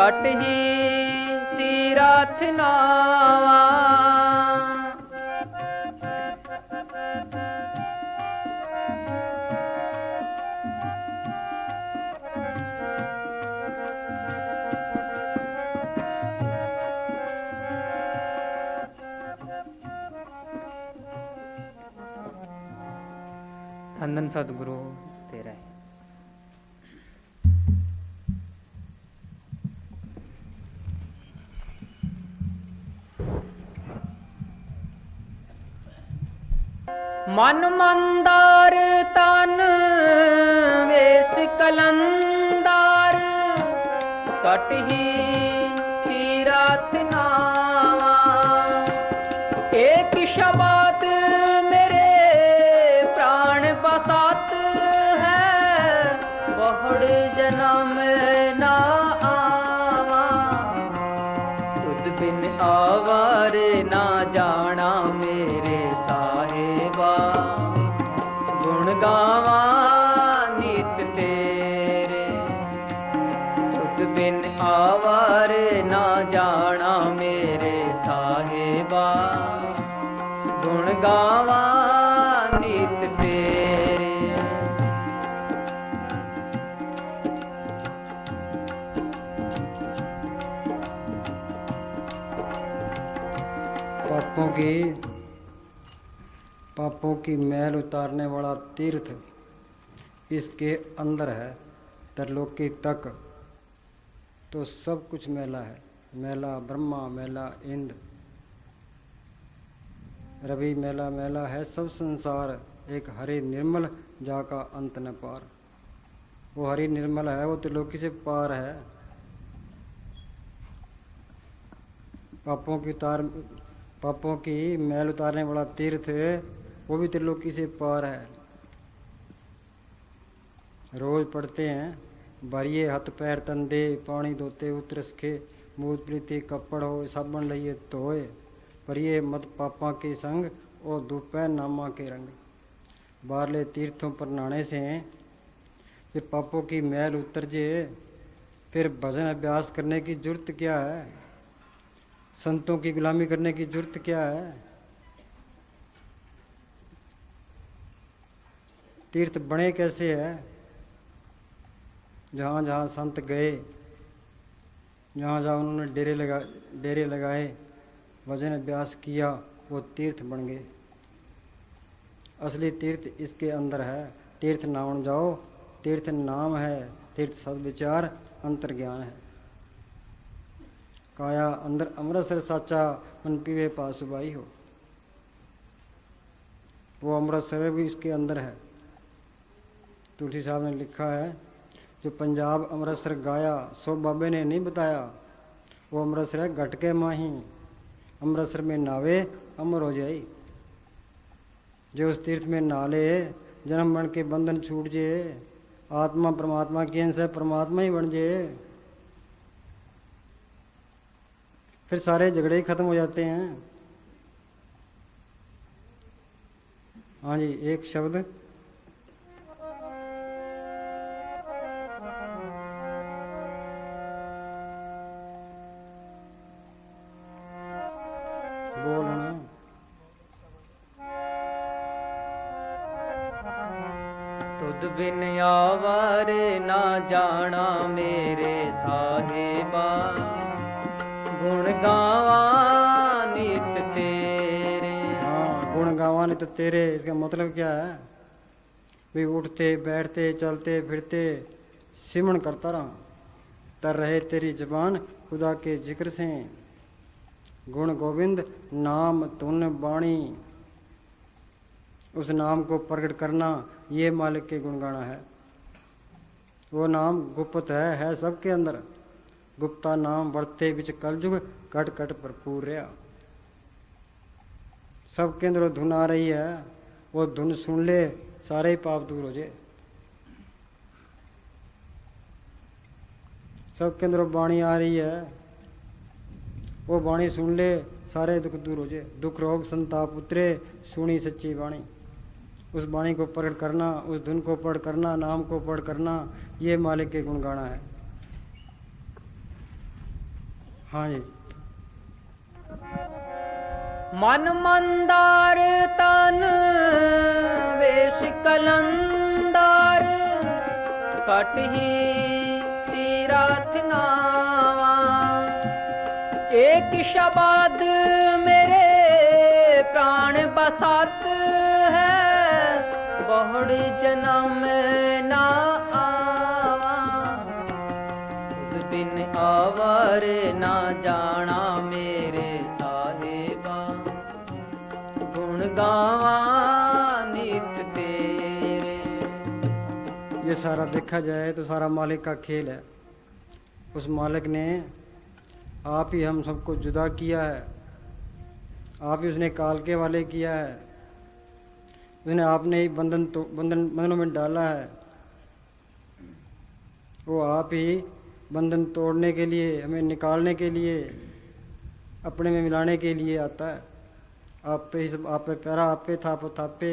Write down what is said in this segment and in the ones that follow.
Cut ही तीरथ नावा। धन सतगुरु तेरा है। मन मंदार तन वेश कलंदार कट ही तीरथ नावा। एक शब्द मेरे प्राण बसात है बहुड़ जन्म ना आवा। तुद बिन आवर ना जाना मेरे साहिबा। गुण गावा नित तेरे तुद बिन आवर ना जाना मेरे साहिबा। गुण गावा नित तेरे। पापों की मैल उतारने वाला तीर्थ इसके अंदर है। त्रिलोकी तक तो सब कुछ मैला है। मैला ब्रह्मा, मैला इंद्र, रवि मैला मैला है सब संसार। एक हरि निर्मल जाका अंत न पार। वो हरि निर्मल है, वो त्रिलोकी से पार है। पापों की मैल उतारने वाला तीर्थ वो भी त्रिलोकी से पार है। रोज पढ़ते हैं भरिए हथ पैर तंदे पानी धोते उतरस के मूत प्रीति कपड़ हो साबन लइए धोए। परिए मत पापा के संग और दुपै नामा के रंग। बाहरले तीर्थों पर नहाने से फिर पापों की मैल उतर जे। फिर भजन अभ्यास करने की जरूरत क्या है? संतों की गुलामी करने की जरूरत क्या है? तीर्थ बने कैसे है? जहाँ जहाँ संत गए, जहाँ जहाँ उन्होंने डेरे लगाए, भजन अभ्यास किया, वो तीर्थ बन गए। असली तीर्थ इसके अंदर है। तीर्थ नावन जाओ, तीर्थ नाम है, तीर्थ सद्विचार अंतर ज्ञान है। काया अंदर अमृतसर साचा मन पीवे पासुबाई हो। वो अमृतसर भी इसके अंदर है। तुलसी साहब ने लिखा है जो पंजाब अमृतसर गाया सो बाबे ने नहीं बताया। वो अमृतसर है घट के माही, अमृतसर में नावे अमर हो जाई। जो उस तीर्थ में नाले जन्म बन के बंधन छूट जे। आत्मा परमात्मा की अंश है, परमात्मा ही बन जे। फिर सारे झगड़े ही खत्म हो जाते हैं। हाँ जी, एक शब्द बोलना। तुद बिन आवर ना जाना मेरे साहिबा। गुण गावा नित तेरे। हाँ, गुण गावा नित तेरे इसका मतलब क्या है? भी उठते बैठते चलते फिरते सिमरन करता रहा। तर रहे तेरी जबान खुदा के जिक्र से। गुण गोविंद नाम धुन बाणी, उस नाम को प्रकट करना, ये मालिक के गुण गाना है। वो नाम गुप्त है सबके अंदर। गुप्ता नाम वर्ते बिच कलयुग कट कट भरपूर रहा। सबके अंदर वो धुन आ रही है। वो धुन सुन ले सारे ही पाप दूर हो जाए। सबके अंदर वो वाणी आ रही है। वो वाणी सुन ले सारे दुख दूर हो जाए। दुख रोग संताप उतरे सुनी सच्ची वाणी। उस वाणी को प्रकट करना, उस धुन को पढ़ करना, नाम को पढ़ करना, ये मालिक के गुण गाना है। हाँ जी। मन मंदार तन वेश कलंदार कटही तीरथ नावा एक शब्द मेरे प्राण बसात है बहुड़ जन्म ना आवा खुद बिन आवर ना जाना मेरे साहिबा गुण गावा नित तेरे। ये सारा देखा जाए तो सारा मालिक का खेल है। उस मालिक ने आप ही हम सबको जुदा किया है, आप ही उसने काल के वाले किया है, उसने आपने ही बंधनों में डाला है। वो आप ही बंधन तोड़ने के लिए, हमें निकालने के लिए, अपने में मिलाने के लिए आता है। आप पे ही सब, आप पे प्यारा, आप पे था थापे,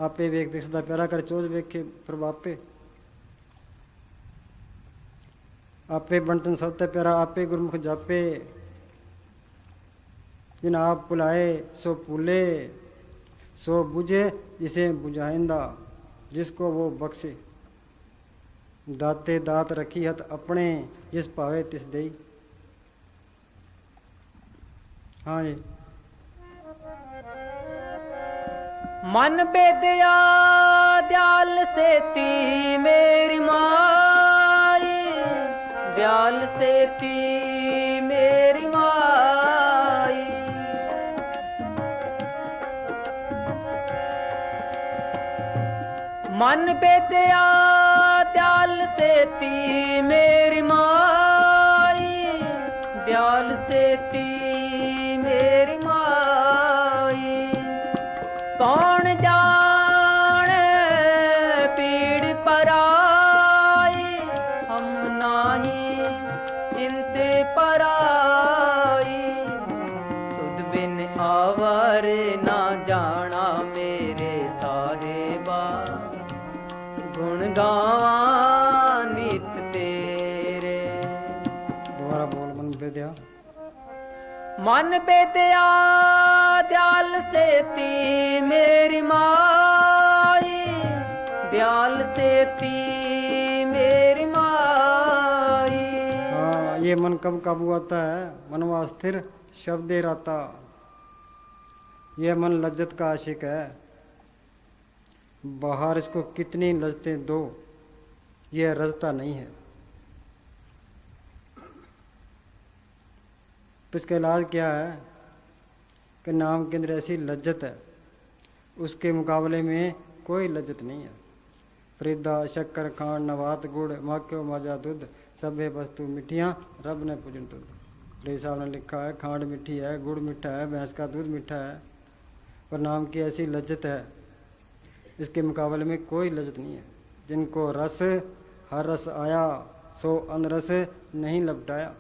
आप पे वेख सदा प्यारा कर चोज वेख के प्रभापे, आपे बंटन सबते प्यारा, आपे गुरमुख जापे, जिन आप बुलाए सो पुले, सो बुझे जिसे बुझाइंदा, जिसको वो बख्शे, दाते दात रखी हत अपने, जिस पावे तिस देई। हाँ जी। मन बेदया दयाल सेती मेरी माई, दयाल सेती मेरी माई, मन बेदया दयाल सेती मेरी माई, दयाल सेती मेरी माई। कौन जाने पीड़ पराई, हम नाही चिंत पराई, तुद बिन आवर ना जाना मेरे साहिबा गुण गावा नित तेरे। दोबारा बोल। मन बेदया मन बेदया दयाल सेती मेरी माई, दयाल सेती मेरी माई। हाँ, ये मन कब काबू आता है? मनवा स्थिर शब्दे राता। यह मन लज्जत का आशिक है, बाहर इसको कितनी लज्जतें दो, यह रजता नहीं है। तो इसका इलाज क्या है कि नाम के अंदर ऐसी लज्जत है, उसके मुकाबले में कोई लज्जत नहीं है। फरीदा शक्कर खांड नवात गुड़ माक्यो माजा दूध सभे वस्तु मिठियाँ रब ने पूजन तुद। रही साहब ने लिखा है खांड मीठी है, गुड़ मीठा है, भैंस का दूध मीठा है, पर नाम की ऐसी लज्जत है, इसके मुकाबले में कोई लज्जत नहीं है। जिनको रस हर रस आया, सो अनरस नहीं लपटाया।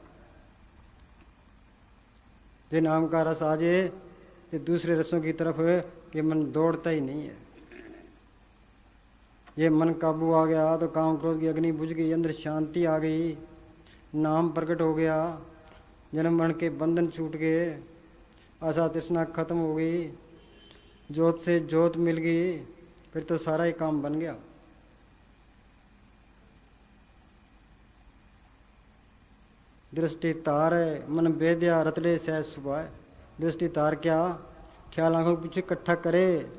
जो नाम का रस आ जाए ये दूसरे रसों की तरफ ये मन दौड़ता ही नहीं है। ये मन काबू आ गया तो काम क्रोध की अग्नि बुझ गई, अंदर शांति आ गई, नाम प्रकट हो गया, जन्म मरण के बंधन छूट गए, आशा तृष्णा खत्म हो गई, जोत से जोत मिल गई, फिर तो सारा ही काम बन गया। दृष्टि तार है मन बेदया रतले सहज सुभाए। दृष्टि तार क्या? ख्याल आंखों के पीछे इकट्ठा करे,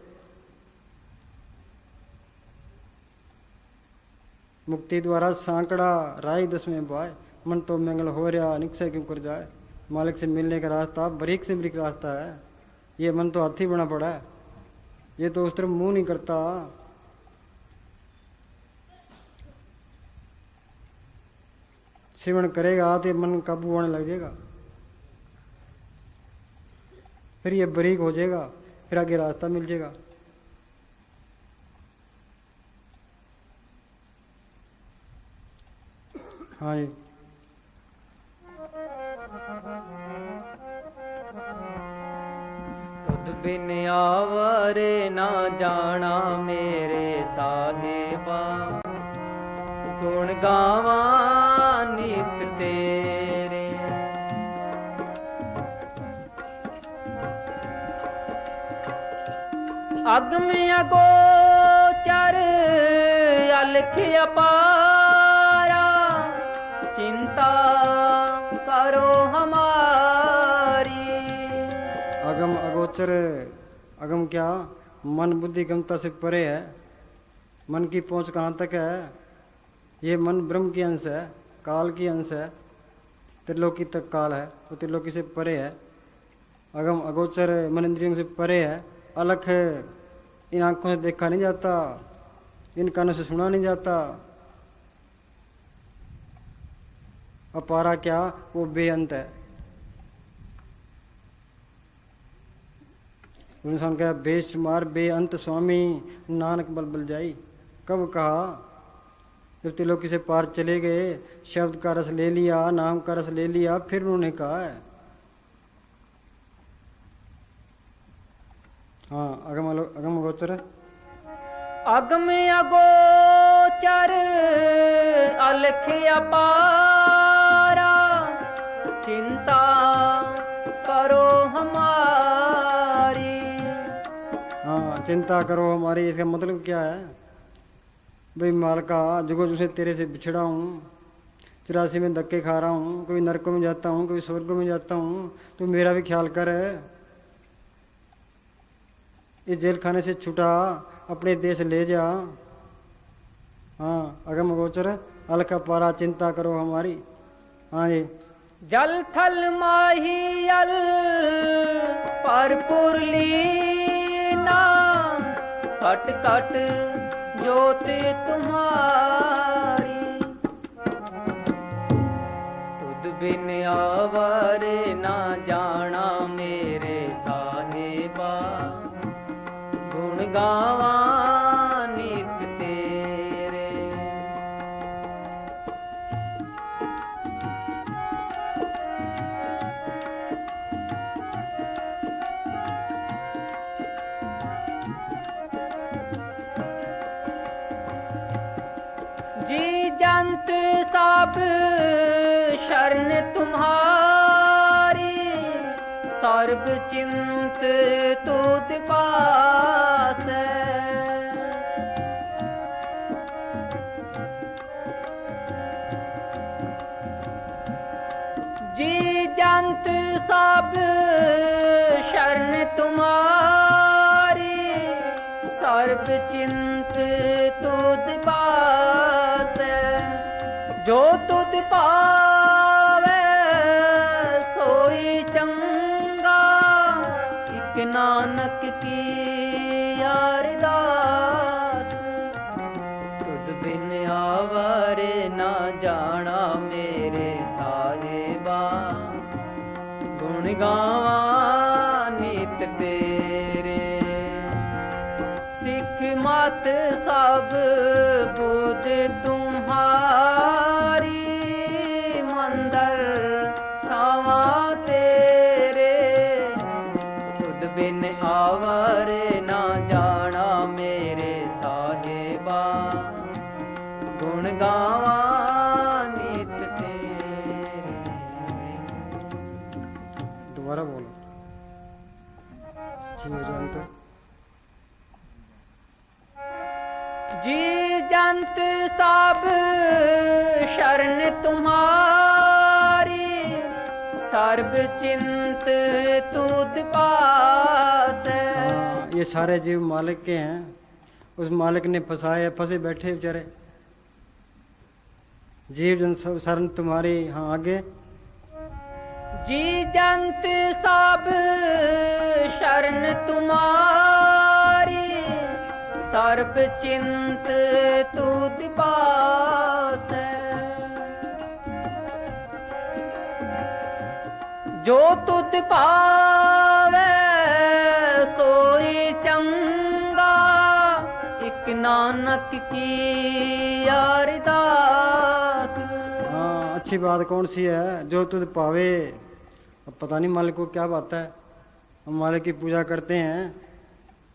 मुक्ति द्वारा सांकड़ा राय 10वें बाय। मन तो मंगल हो रहा निश्चय क्यों कर जाए। मालिक से मिलने का रास्ता बारीक से बारीक रास्ता है, ये मन तो हाथी बना पड़ा है, ये तो उस तरफ मुंह नहीं करता। सेवन करेगा तो मन काबू आने लग जाएगा, फिर ये बारीक हो जाएगा, फिर आगे रास्ता मिल जाएगा। हाँ जी। तुद बिन आवरे ना जाना मेरे साहिबा, गुण गावा नित तेरे। अगम अगोचर अलख अपारा, चिंता करो हमारी। अगम अगोचर, अगम क्या, मन बुद्धि गमता से परे है। मन की पहुंच कहाँ तक है? ये मन ब्रह्म की अंश है, काल की अंश है, त्रिलोकी तक काल है, वो त्रिलोकी से परे है। अगम अगोचर मन इंद्रियों से परे है, अलख इन आंखों से देखा नहीं जाता, इन कानों से सुना नहीं जाता। अपारा क्या, वो बेअंत है। इंसान कहा बेशुमार बेअंत स्वामी नानक बल बल जाई। कब कहा? जब त्रिलोकी से पार चले गए, शब्द का रस ले लिया, नाम का रस ले लिया, फिर उन्होंने कहा है। हाँ, अगम अगोचर, अगम अगोचर अलख अपारा, चिंता करो हमारी। हाँ, चिंता करो हमारी, इसका मतलब क्या है भाई? मालका, जुगो जुसे तेरे से बिछड़ा हूँ, 84 में धक्के खा रहा हूँ, कभी नरकों में जाता हूँ, कभी स्वर्गों में जाता हूँ, तो मेरा भी ख्याल कर। इस जेल खाने से छुटा, अपने देश ले जा। हाँ, अगम अगोचर अलख अपारा, चिंता करो हमारी। हाँ जी, जल थल माहियल परपुर लीना, कट कट ज्योति तुम्हारी। तुद बिन आवारे ना जाना मेरे साहिबा, गुण गावा नित तेरे। जी जंत सब शरण तुम्हारी, सर्व चिंत तुद पास। जी जंत सब शरण तुम्हारी, सर्व चिंत तुद पास। जो तुद पावे सोई चंगा, इक नानक की अरदास। तुद बिन आवारे ना जाना मेरे साहिबा, गुण गावा नित तेरे। सिख मत सब बुध तुम्हारी, मंदर ठावा तेरे। तुद बिन आवारे ना जाना मेरे साहिबा, गुण गावा नित तेरे। दोबारा बोलो। जी जंत, जी जंत सब शरण तुम्हारी, सर्व चिंत तुद पास। हाँ, ये सारे जीव मालिक के हैं, उस मालिक ने फंसाए, फंसे बैठे बेचारे। जीव जन सब शरण तुम्हारी। हाँ, आगे। जी जंत सब शरण तुम्हारी, सर्व चिंत तुद पास। जो तुद पावे सोई चंगा, इक नानक की अरदास। हाँ, अच्छी बात कौन सी है? जो तुझ पावे। अब पता नहीं मालिक को क्या बात है, हम मालिक की पूजा करते हैं,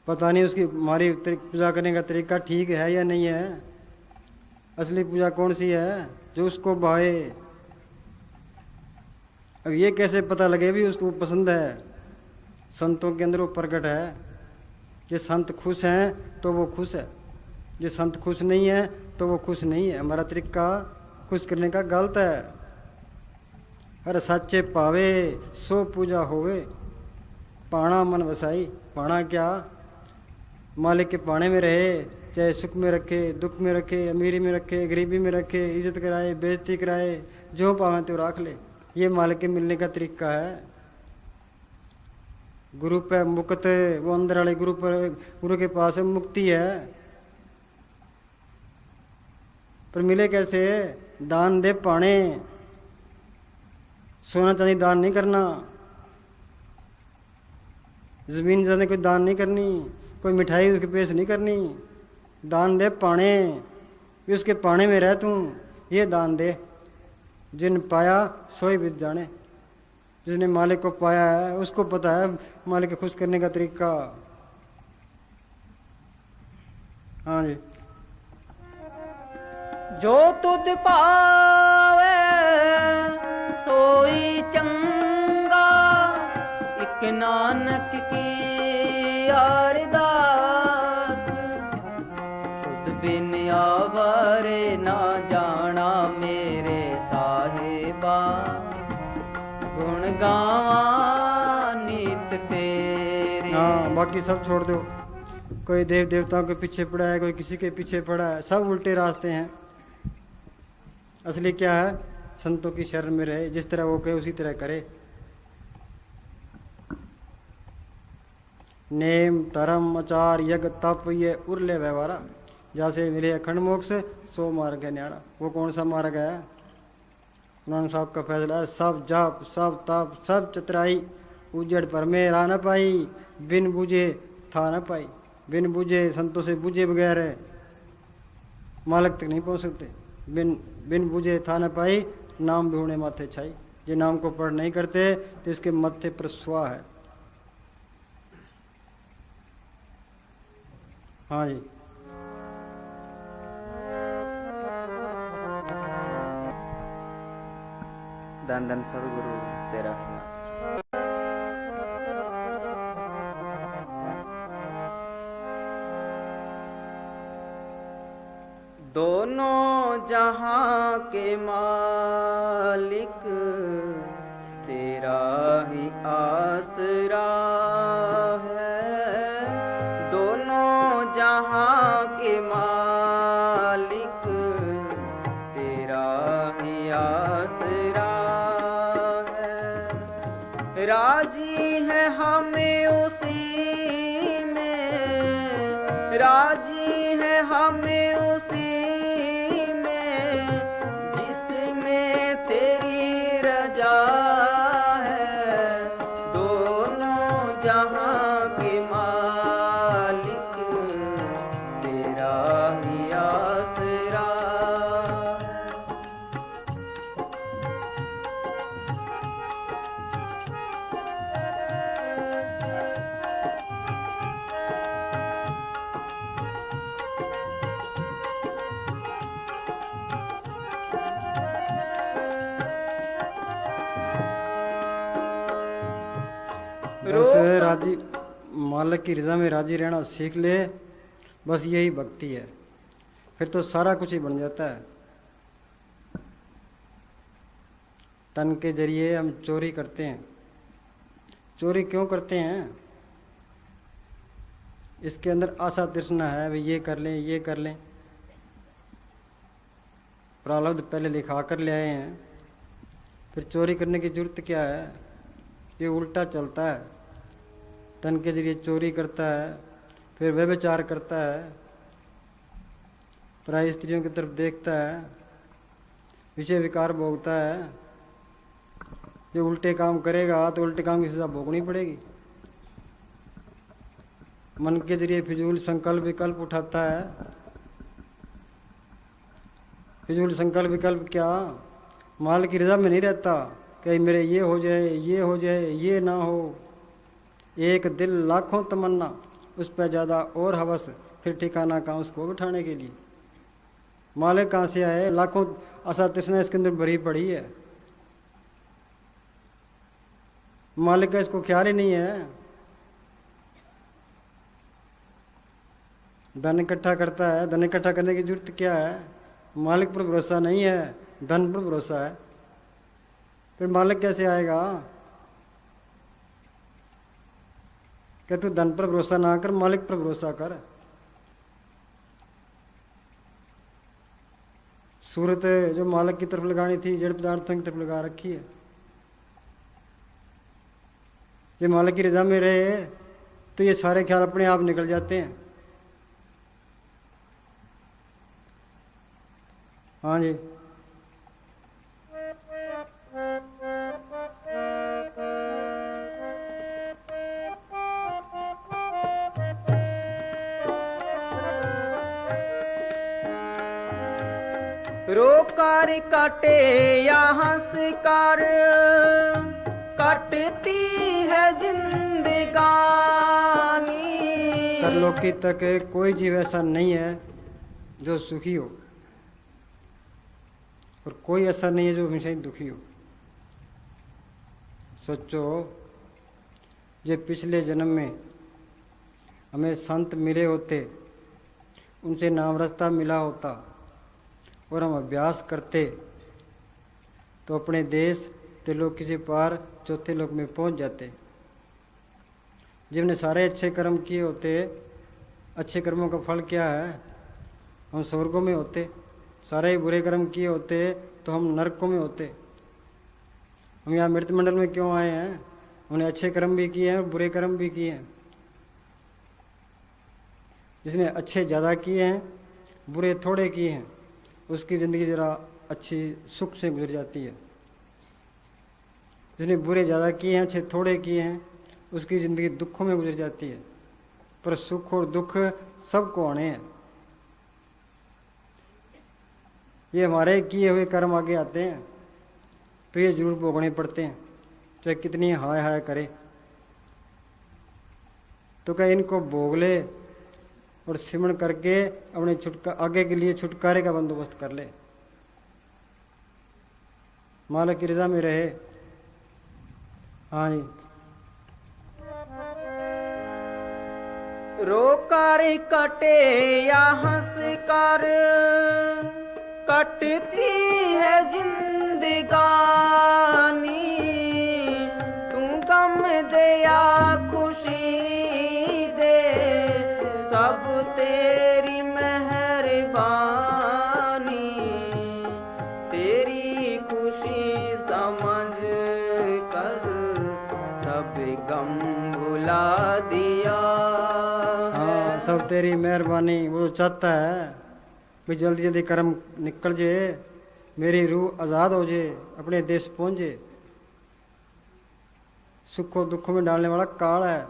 पता नहीं उसकी हमारी पूजा करने का तरीका ठीक है या नहीं है। असली पूजा कौन सी है? जो उसको भाए। अब ये कैसे पता लगे भी उसको पसंद है? संतों के अंदर वो प्रकट है, ये संत खुश हैं तो वो खुश है, ये संत खुश नहीं है तो वो खुश नहीं है। हमारा तरीका खुश करने का गलत है। अरे सच्चे पावे सो पूजा होवे, पाणा मन वसाई। पाणा क्या? मालिक के पाने में रहे, चाहे सुख में रखे, दुख में रखे, अमीरी में रखे, गरीबी में रखे, इज्जत कराए, बेइज्जती कराए, जो पावे तो रख ले। ये मालिक के मिलने का तरीका है। गुरु पे मुक्त, वो अंदर वाले गुरु के पास मुक्ति है। पर मिले कैसे? दान दे पाने। सोना चांदी दान नहीं करना, जमीन जाने कोई दान नहीं करनी, कोई मिठाई उसके पेश नहीं करनी। दान दे पाने, भी उसके पाने में रह तू, ये दान दे। जिन पाया सोई बीत जाने। जिसने मालिक को पाया है उसको पता है मालिक को खुश करने का तरीका। हाँ जी। जो तुध पावे सोई चंगा, इक नानक की अरदास। तुध बिन आवरे ना जाना मेरे साहिबा, गुण गावा नित तेरे। हाँ, बाकी सब छोड़ दो। कोई देव देवताओं के पीछे पड़ा है, कोई किसी के पीछे पड़ा है, सब उल्टे रास्ते हैं। असली क्या है? संतों की शरण में रहे, जिस तरह वो कहे उसी तरह करे। नेम धर्म आचार यज्ञ तप ये उरले व्यवहारा, जैसे मिले अखंड मोक्ष सो मार्ग है न्यारा। वो कौन सा मार्ग है? नानक साहब का फैसला है, सब जाप सब तप सब चतुराई, उजड़ पर में रा न पाई, बिन बुझे था न पाई। बिन बुझे, संतों से बुझे बगैर मालिक तक नहीं पहुंच सकते। बिन बुझे था न पाई, नाम ढूंढे माथे छाई। ये नाम को पढ़ नहीं करते तो इसके मत्थे पर स्वा है। हाँ जी। धन धन सदगुरु तेरा है नास। दोनों जहां के मालिक तेरा ही आसरा है। दोनों जहां के मालिक तेरा ही आसरा है। राजी है हमें उसी में, राजी है हमें उसी बस राजी, मालिक की रजा में राजी रहना सीख ले, बस यही भक्ति है। फिर तो सारा कुछ ही बन जाता है। तन के जरिए हम चोरी करते हैं। चोरी क्यों करते हैं? इसके अंदर आशा तृष्णा है, भाई ये कर लें ये कर लें। प्रारब्ध पहले लिखा कर ले आए हैं, फिर चोरी करने की जरूरत क्या है? ये उल्टा चलता है। तन के जरिए चोरी करता है, फिर व्यभिचार करता है, पराई स्त्रियों की तरफ देखता है, विषय विकार भोगता है। जो उल्टे काम करेगा तो उल्टे काम की सजा भोगनी पड़ेगी। मन के जरिए फिजूल संकल्प विकल्प उठाता है। फिजूल संकल्प विकल्प क्या? माल की रजा में नहीं रहता, कहीं मेरे ये हो जाए ये हो जाए ये ना हो। एक दिल लाखों तमन्ना, उस पर ज़्यादा और हवस, फिर ठिकाना कहाँ उसको बिठाने के लिए। मालिक कहाँ से आए? लाखों आशा तृष्णा इसके अंदर भरी पड़ी है। मालिक का इसको ख्याल ही नहीं है। धन इकट्ठा करता है, धन इकट्ठा करने की जरूरत क्या है? मालिक पर भरोसा नहीं है, धन पर भरोसा है, फिर मालिक कैसे आएगा? क्या तू धन पर भरोसा ना कर, मालिक पर भरोसा कर। सूरत जो मालिक की तरफ लगानी थी, जड़ पदार्थों की तरफ लगा रखी है। ये मालिक की रजा में रहे तो ये सारे ख्याल अपने आप निकल जाते हैं। हाँ जी, रोकार काटे या हंस कर कटती है जिंदगानी। तरलोकी तक कोई जीव ऐसा नहीं है जो सुखी हो, और कोई ऐसा नहीं है जो हमेशा ही दुखी हो। सोचो, जो पिछले जन्म में हमें संत मिले होते, उनसे नाम रास्ता मिला होता और हम अभ्यास करते तो अपने देश त्रिलोकी से पार चौथे लोक में पहुंच जाते। जिनने सारे अच्छे कर्म किए होते, अच्छे कर्मों का फल क्या है? हम स्वर्गों में होते। सारे बुरे कर्म किए होते तो हम नरकों में होते। हम यहाँ मृत मंडल में क्यों आए हैं? उन्हें अच्छे कर्म भी किए हैं और बुरे कर्म भी किए हैं। जिसने अच्छे ज़्यादा किए हैं, बुरे थोड़े किए हैं, उसकी ज़िंदगी ज़रा अच्छी सुख से गुजर जाती है। जिसने बुरे ज़्यादा किए हैं, अच्छे थोड़े किए हैं, उसकी ज़िंदगी दुखों में गुजर जाती है। पर सुख और दुख सबको आने हैं। ये हमारे किए हुए कर्म आगे आते हैं तो ये जरूर भोगने पड़ते हैं, चाहे कितनी हाय हाय करे। तो क्या इनको भोग ले और सिमरण करके अपने आगे के लिए छुटकारे का बंदोबस्त कर ले, मालिक की रजा में रहे। हाँ जी, रोकर कटे या हंस कर कटती है जिंदगानी। तू गम दे या खुशी दे, सब तेरी मेहरबानी। तेरी खुशी समझ कर सब गम भुला दिया। हाँ, सब तेरी मेहरबानी। वो चाहता है कि जल्दी जल्दी कर्म निकल जाए, मेरी रूह आज़ाद हो जाए, अपने देश पहुँच जाए। सुखों दुखों में डालने वाला काल है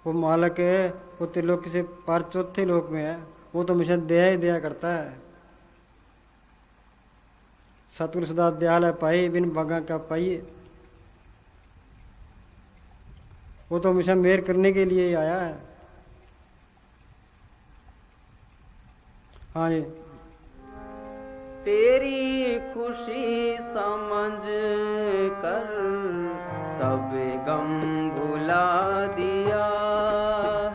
वो मालिक है। वो त्रिलोकी से पार चौथे लोक में है। वो तो हमेशा दया ही दया करता है। सतगुरु सदा दयाल है पाई, बिन भागा क्या पाइए। वो तो हमेशा मेहर करने के लिए ही आया है। हाँ जी, तेरी खुशी समझ कर सब गम भुला दिया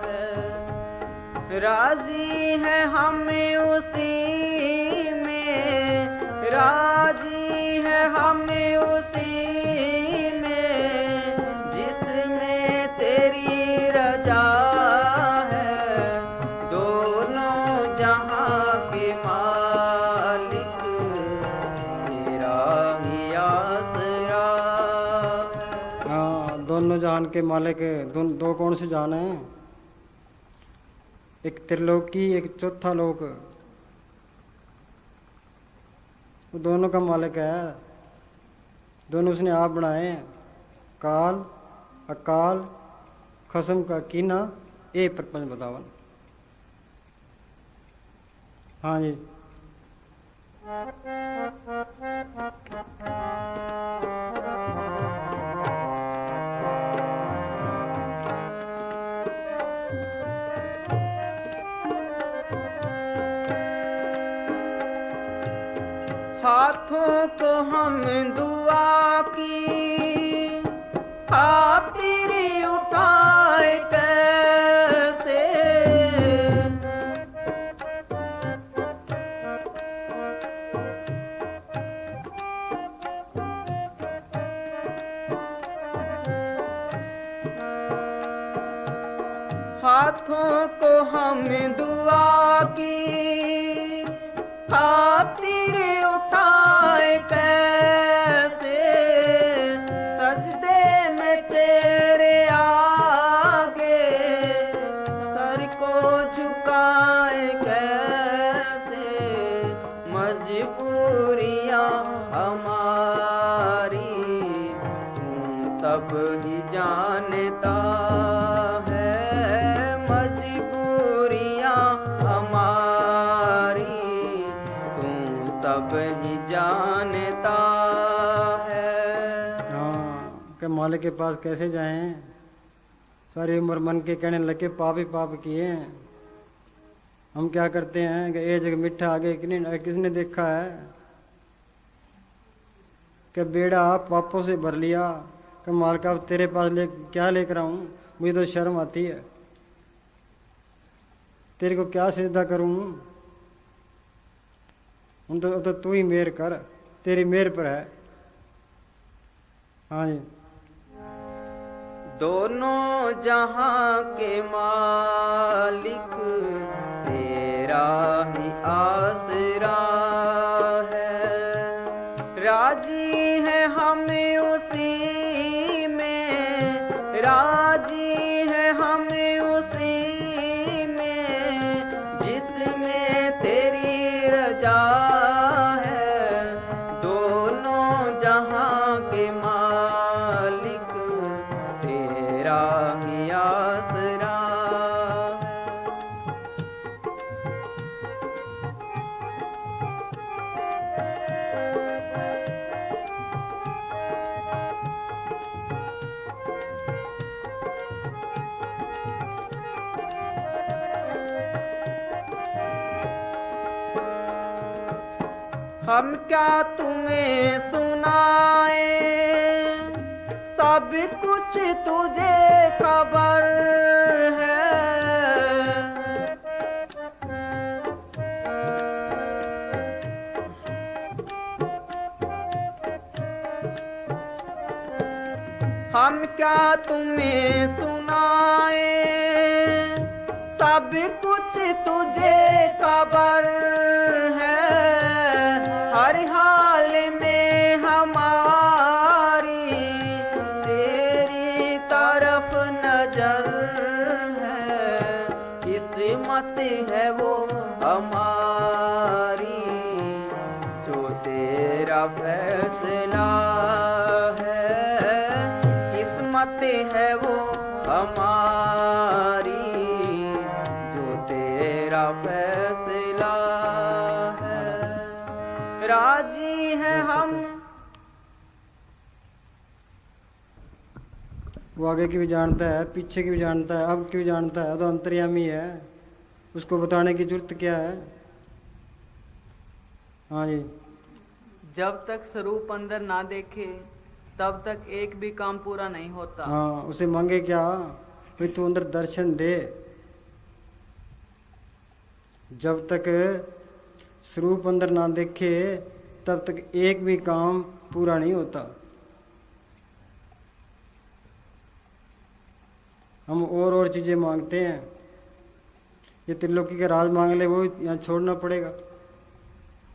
है। राजी है हमें उसी में, राजी है हमें उसी में, जिसमें तेरी रजा है। दोनों जहां के मालिक तेरा ही आसरा। हाँ, दोनों जहान के मालिक। दो कौन से जहान हैं? एक त्रिलोकी, एक चौथा लोक। वो दोनों का मालिक है। दोनों उसने आप बनाए हैं। काल अकाल खसम का कीना, ए प्रपंच बतावन। हाँ जी, हाथों को हम दुआ की खातिर उठाए कैसे, हाथों को हम दुआ की खातिर उठाए कैसे, सजदे में तेरे आगे सर को झुकाए कैसे। मजबूरियां हमारी तू सब ही जानता है, मजबूरियां हमारी तू सब ही जानता है। हाँ कि मालिक के पास कैसे जाएं, सारी उम्र मन के कहने लगे पाप ही पाप किए हैं। हम क्या करते हैं कि ये जगह मिठा आगे किसने देखा है कि बेड़ा पापों से भर लिया कि मालिका तेरे पास क्या लेकर आऊं, मुझे तो शर्म आती है, तेरे को क्या सिजदा करूं। तो तू ही मेहर कर, तेरी मेहर पर है। हाँ जी। दोनों जहां के मालिक तेरा ही आसरा है, राजी है हम उसी में, राजी है हम उसी में जिसमें तेरी रजा है। दोनों जहां के मालिक तेरा ही आसरा। हम क्या तुम्हें सुनाए, सब कुछ तुझे खबर है। हम क्या तुम्हें सुनाए, सब कुछ तुझे खबर है। हर हाल में हमारी तेरी तरफ नजर है। किस्मत है वो हमारी जो तेरा फैसला है। किस्मत है वो हमारी जो तेरा फैसला है। राजी है हम। वो आगे की भी जानता है, पीछे की भी जानता है, अब की भी जानता है, तो अंतर्यामी है, उसको बताने की जरूरत क्या है। हाँ जी। जब तक स्वरूप अंदर ना देखे तब तक एक भी काम पूरा नहीं होता। हाँ, उसे मांगे क्या, भाई तू अंदर दर्शन दे। जब तक स्वरूप अंदर ना देखे तब तक एक भी काम पूरा नहीं होता। हम और चीजें मांगते हैं, ये त्रिलोकी का राज मांग ले, वो यहाँ छोड़ना पड़ेगा।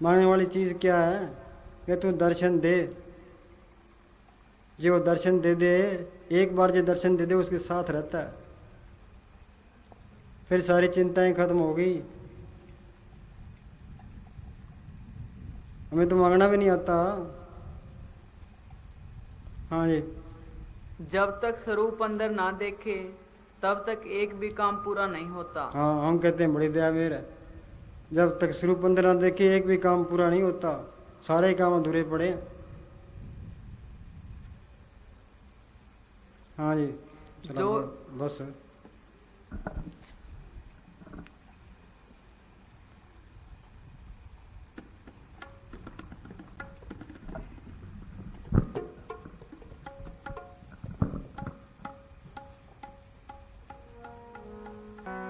मांगने वाली चीज क्या है कि तू दर्शन दे। जो दर्शन दे दे, एक बार जो दर्शन दे दे उसके साथ रहता है, फिर सारी चिंताएं खत्म हो गई। हमें तो मांगना भी नहीं आता। हाँ जी। जब तक स्वरूप अंदर ना देखे तब तक एक भी काम पूरा नहीं होता। हाँ, हम कहते हैं बड़ी दया मेर है। जब तक स्वरूप अंदर ना देखे एक भी काम पूरा नहीं होता, सारे काम अधूरे पड़े। हाँ जी। जो बस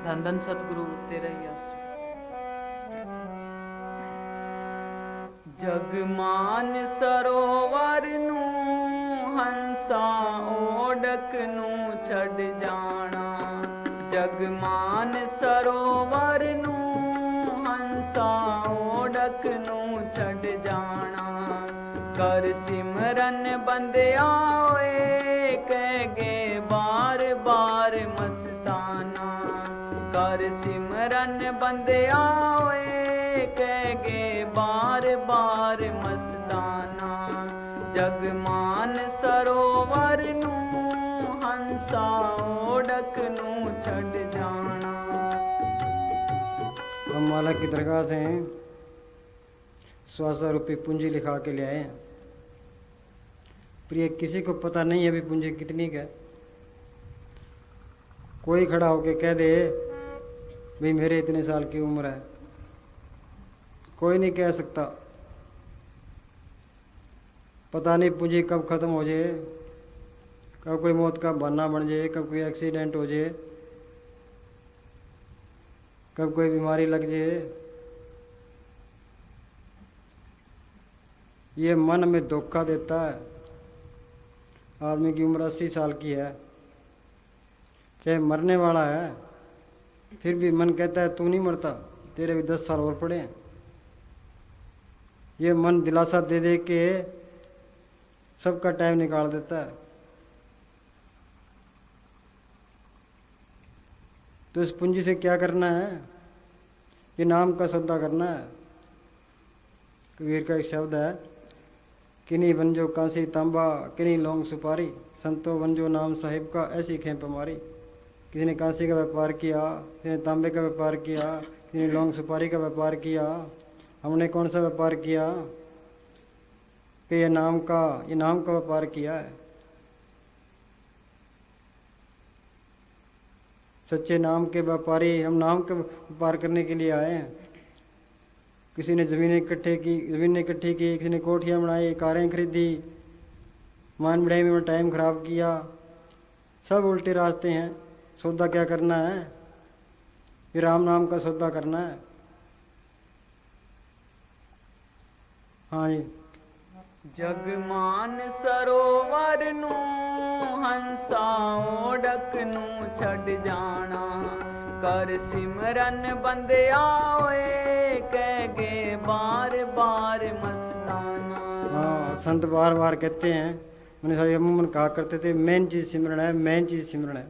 धन धन सतगुरु तेरा ही आस। जगमान सरोवर नू हंसा ओडक नू छड़ जाना। जगमान सरोवर नू हंसा ओढ़क नू छड़ जाना कर सिमरन बंदिया होए कहगे बार बार मस्ताना कर सिमरन बंदिया होए कहगे बार बार मस्ताना जगमान सरोवर नू हंसा ओढ़क नू छड़ जाना। हम माला की दरगाह से स्वासा रुपये पूंजी लिखा के ले आए हैं। प्रिय किसी को पता नहीं है अभी पूंजी कितनी का है। कोई खड़ा होके कह दे भाई मेरे इतने साल की उम्र है, कोई नहीं कह सकता। पता नहीं पूंजी कब खत्म हो जाए, कब कोई मौत का बहाना बन जाए, कब कोई एक्सीडेंट हो जाए, कब कोई बीमारी लग जाए। ये मन में धोखा देता है। आदमी की उम्र 80 साल की है, चाहे मरने वाला है, फिर भी मन कहता है तू नहीं मरता, तेरे भी 10 साल और पड़े हैं। ये मन दिलासा दे दे के सबका टाइम निकाल देता है। तो इस पूंजी से क्या करना है? ये नाम का सौदा करना है। कबीर का एक शब्द है, किन्हीं वंजो कांसी तांबा किन्हीं लौंग सुपारी, संतो वंजो नाम साहिब का ऐसी खेप हमारी। किसी ने कांसी का व्यापार किया, किसी ने तांबे का व्यापार किया, किसी ने लौंग सुपारी का व्यापार किया। हमने कौन सा व्यापार किया? कि ये नाम का व्यापार किया है। सच्चे नाम के व्यापारी हम नाम का व्यापार करने के लिए आए हैं। किसी ने ज़मीनें इकट्ठी की, किसी ने कोठियाँ बनाई, कारें खरीदी, मान बढ़ाई में टाइम खराब किया। सब उल्टे रास्ते हैं। सौदा क्या करना है? ये राम नाम का सौदा करना है। हाँ जी। जगमान सरोवर नू हंसा ओढ़क नू छड़ जाना कर सिमरन बंदिया होए कहगे बार बार मस्ताना। हाँ, संत बार बार कहते हैं। मैंने सारी अमूमन कहा करते थे मेन चीज़ सिमरन है, मेन चीज़ सिमरन है।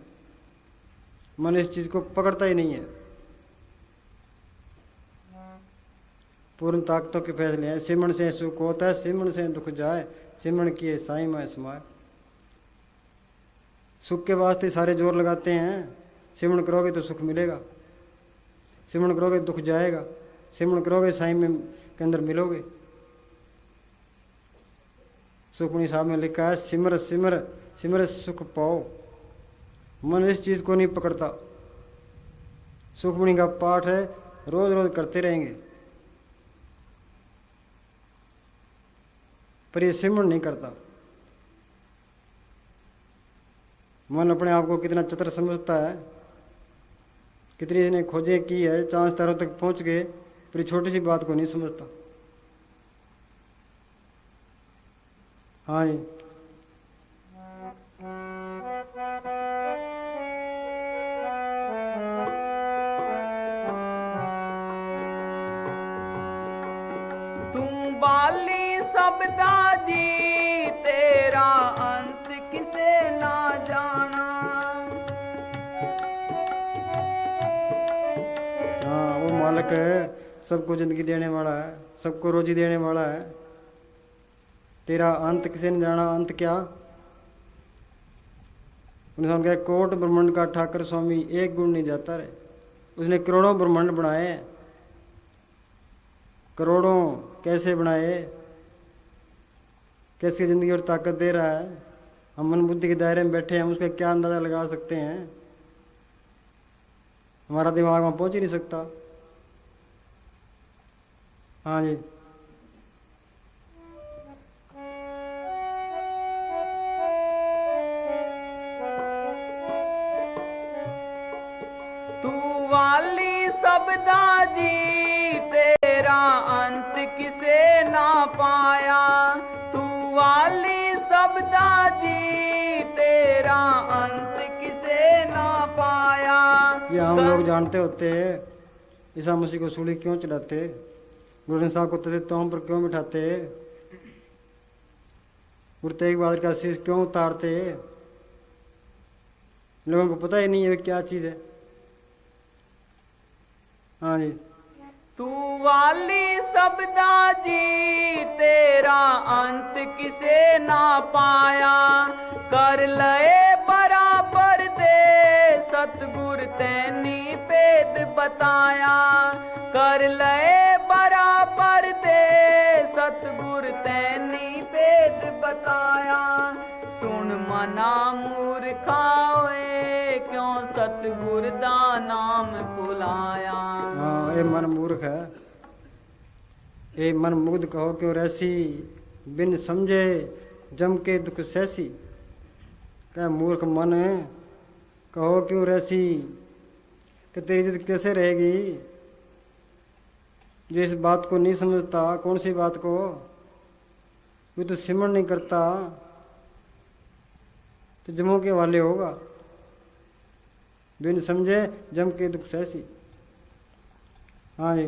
मन इस चीज़ को पकड़ता ही नहीं है। पूर्ण ताकतों के फैसले हैं। सिमरन से सुख होता है, सिमरन से दुख जाए, सिमरन किए साईं मैं समाए। सुख के वास्ते सारे जोर लगाते हैं। सिमरन करोगे तो सुख मिलेगा, सिमरन करोगे दुख जाएगा, सिमरन करोगे साईं में के अंदर मिलोगे। सुखमणि साहब में लिखा है सिमर सिमर सिमर सुख पाओ। मन इस चीज़ को नहीं पकड़ता। सुखमणि का पाठ है, रोज रोज करते रहेंगे, पर ये सिमरन नहीं करता। मन अपने आप को कितना चतुर समझता है, कितनी इसने खोजें की है, चांद तारों तक पहुंच गए, पर छोटी सी बात को नहीं समझता। हाँ जी। तुम बाली सबदा जी तेरा अंत किसे ना जाना। हाँ, वो मालिक है, सबको जिंदगी देने वाला है, सबको रोजी देने वाला है। तेरा अंत किसे न जाना। अंत क्या? उन्होंने कहा कोट ब्रह्मांड का ठाकर स्वामी एक गुण नहीं जाता रे। उसने करोड़ों ब्रह्मांड बनाए। करोड़ों कैसे बनाए, कैसी जिंदगी और ताकत दे रहा है। हम मन बुद्धि के दायरे में बैठे हैं, हम उसका क्या अंदाजा लगा सकते हैं? हमारा दिमाग वहां पहुंच ही नहीं सकता। हाँ जी। तू वाली सबदा जी तेरा अंत किसे ना पाया। तू वाली सबदा जी तेरा अंत किसे ना पाया। ये हम लोग जानते होते ईसा मसीह को सूली क्यों चढ़ाते, गुरु ग्रंथ साहब को तख्तों पर क्यों बिठाते, गुरु तेग बहादुर का शीश क्यों उतारते, लोगों को पता ही नहीं है क्या चीज है। हाँ जी। तू वाली सबदा जी तेरा अंत किसे ना पाया, कर लए बराबर दे सतगुर तैनी भेद बताया, कर लए बराबर दे सतगुर तैनी भेद बताया, सुन मना मूर्खा होए क्यों सतगुर दा नाम भुलाया। हाँ, ये मन मूर्ख है, ये मन मुग्ध कहो क्यों रहसी, बिन समझे जम के दुख सहसी। क्या मूर्ख मन कहो क्यों रहसी, कि तेरी इज्जत कैसे रहेगी, जो इस बात को नहीं समझता। कौन सी बात को, वो तो सिमरण नहीं करता तो जमों के वाले होगा। बिन समझे जम के दुख सहसी। हाँ जी।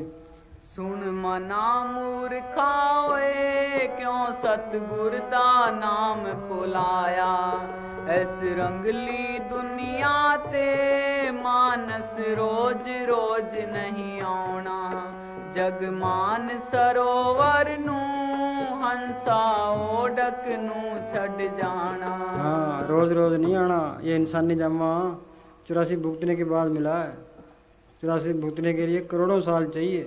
सुन मना मूर्खा होए क्यों सतगुर दा नाम भुलाया, ऐस रंगली दुनिया ते मानस रोज रोज नहीं आउना, जगमान सरोवर नू हंसा ओडक नू छड़ जाना। हाँ, रोज रोज नहीं आना, ये इंसानी जमा 84 भुगतने के बाद मिला है। 84 भुगतने के लिए करोड़ों साल चाहिए।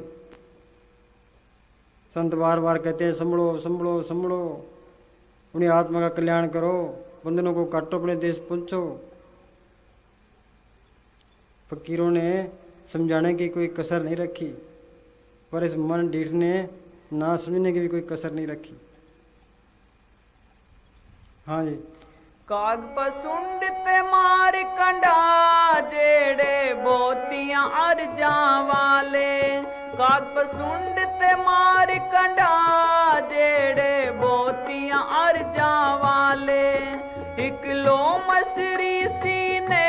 संत बार बार कहते हैं संभलो संभलो संभलो, अपनी आत्मा का कल्याण करो, बंधनों को काटो, अपने देश पहुंचो। फकीरों ने समझाने की कोई कसर नहीं रखी, पर इस मन ढीठ ने ना समझने की भी कोई कसर नहीं रखी। हाँ जी। काग पसुंड ते मार कंडा जेड़े बोतियां अर्जा वाले, काग पसुंड ते मार कंडा जेड़े बोतियां अर्जा वाले, इकलो मसरी सीने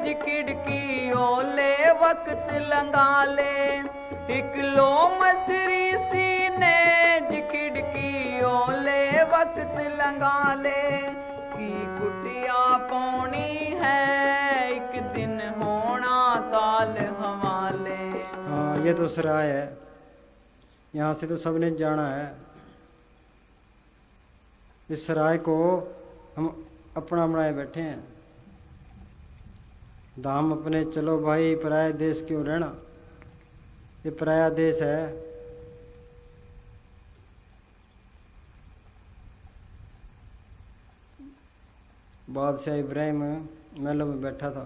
जिखिड़की ओले वक्त लंगा ले, इकलो मसरी सीने जिखिड़की ओले वक्त लंगा ले, की कुटिया पौनी है एक दिन होना काल हवाले। हाँ, ये तो सराय है, यहाँ से तो सबने जाना है। इस सराय को हम अपना बनाए बैठे हैं। धाम अपने चलो भाई, पराया देश क्यों रहना। ये पराया देश है। बादशाह इब्राहिम महलों में बैठा था,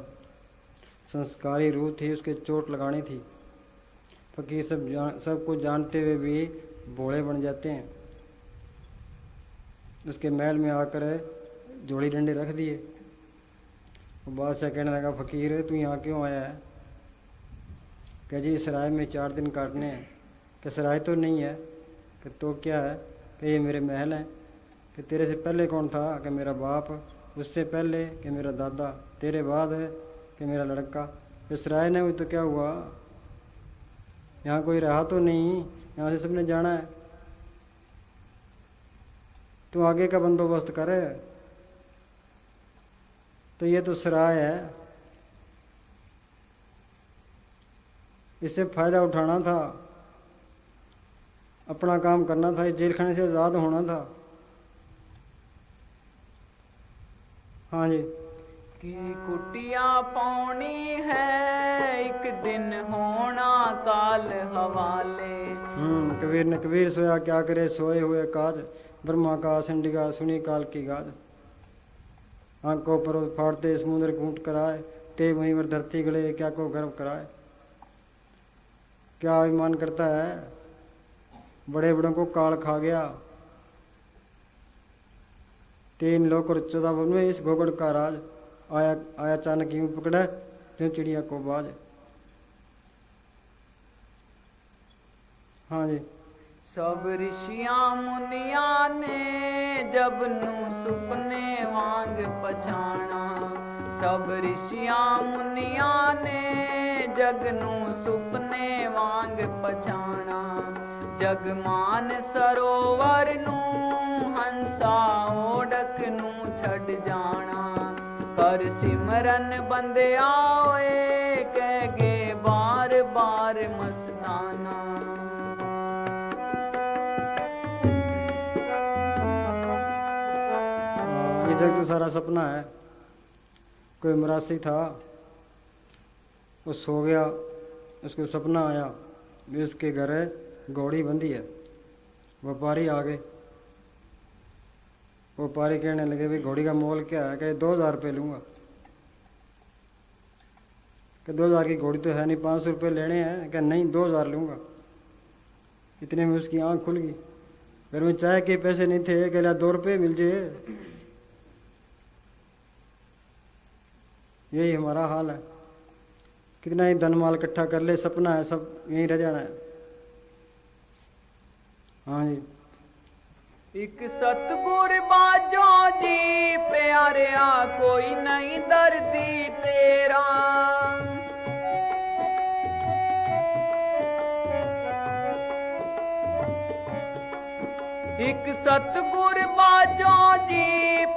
संस्कारी रूह थी, उसके चोट लगानी थी। फकीर सबको जानते हुए भी भोले बन जाते हैं। उसके महल में आकर जोड़ी डंडे रख दिए। वो बादशाह कहने लगा, फकीर तू यहाँ क्यों आया है। कह जी सराय में 4 दिन काटने हैं। कि सराय तो नहीं है। कि तो क्या है। कि ये मेरे महल हैं। कि तेरे से पहले कौन था। कि मेरा बाप, उससे पहले कि मेरा दादा, तेरे बाद है कि मेरा लड़का। इस सराय ने हुई तो क्या हुआ, यहाँ कोई रहा तो नहीं, यहाँ से सबने जाना है। तू आगे का बंदोबस्त कर। तो ये तो सराय है, इससे फायदा उठाना था, अपना काम करना था, जेल खाने से आज़ाद होना था। हाँ जी। की कुटिया पौनी है एक दिन होना काल हवाले। कबीर ने कबीर सोया क्या करे सोए हुए काज, ब्रह्मा का सिंडिगा सुनी काल की गाज। आंखों पर फाड़ते समुद्र कूट कराए, ते वहीं पर धरती गले क्या को गर्व कराए। क्या अभिमान करता है, बड़े बड़ों को काल खा गया। 3 लोक और 14 वन में इस घोगड़ का राज, आया अचानक यूं पकड़ा जो चिड़िया को बाज। हाँ जी। सब ऋषियां मुनिया ने जब नू सुपने वांग पछाना, सब ऋषियां मुनिया ने जगनू सुपने वांग पछाणा जगमान सरोवर नू हंसा ओढ़क नू छड़ जाना कर सिमरन बंदिया होए कहगे बार बार मस्ताना। ये जग तो सारा सपना है। कोई मरासी था, वो सो गया, उसको सपना आया भी उसके घर घोड़ी बंधी है। व्यापारी आ गए, व्यापारी कहने लगे भाई घोड़ी का मोल क्या है? कहे 2000 रुपये लूँगा। कि 2000 की घोड़ी तो है नहीं, 500 रुपये लेने हैं। क्या नहीं 2000 लूँगा। इतने में उसकी आंख खुल गई। घर में चाय के पैसे नहीं थे, कह 2 रुपये मिल जाए। यही हमारा हाल है। कितना ही धन माल इकट्ठा कर ले, सपना है, सब यहीं रह जाना है। हाँ जी। एक सतगुर बाजो जी प्यारिया कोई नहीं दर्दी तेरा एक सतगुर बाजो जी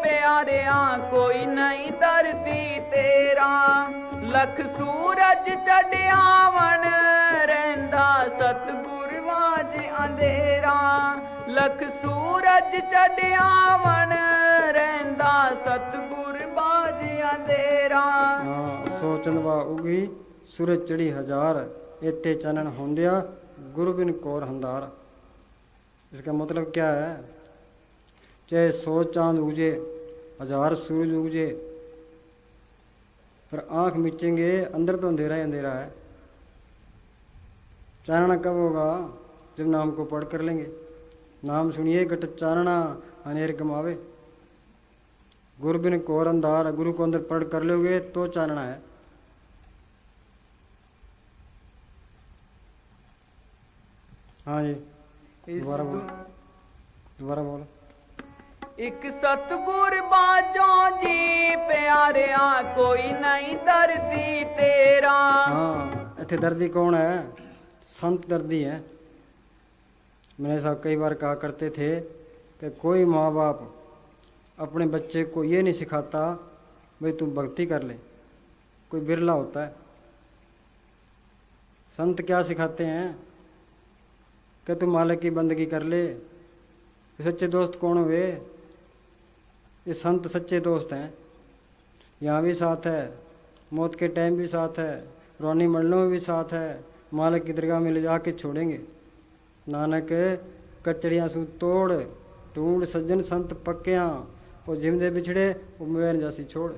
प्यारिया कोई नहीं दर्दी तेरा लख सूरज चढ़ियावन रहंदा सतगुर वाज अंधेरा लख सूरज चढ़ियावन रहंदा सतगुर बाज अंधेरा। सो चंदवा उगी सूरज चढ़ी हजार एते चनन होंदिया गुरु बिन कोर हंदार। इसका मतलब क्या है? चाहे 100 चांद उगे, 1000 सूरज उगे, पर आंख मिचेंगे अंदर तो अंधेरा ही अंधेरा है। चानना कब होगा? जब नाम को पढ़ कर लेंगे। नाम सुनिए घट चानना अनेर कमावे। गुरु बिन कोर अंधार, गुरु को अंदर पढ़ कर लोगे तो चानना है। हाँ जी, दोबारा बोलो। एक सतगुर बाजो जी प्यारिया कोई नहीं दर्दी तेरा। हाँ, इतने दर्दी कौन है? संत दर्दी है। मैंने साहब कई बार कहा करते थे कि कोई माँ बाप अपने बच्चे को ये नहीं सिखाता भाई तू भक्ति कर ले, कोई बिरला होता है। संत क्या सिखाते हैं कि तू मालिक की बंदगी कर ले। ये सच्चे दोस्त कौन हुए? ये संत सच्चे दोस्त हैं। यहाँ भी साथ है, मौत के टाइम भी साथ है, रोनी मरनों में भी साथ है, मालिक की दरगाह में ले जाके छोड़ेंगे। नानक कचड़ियाँ सू तोड़ ढूंढ सज्जन संत पक्कियाँ वो जिमदे बिछड़े वो मेर जासी छोड़।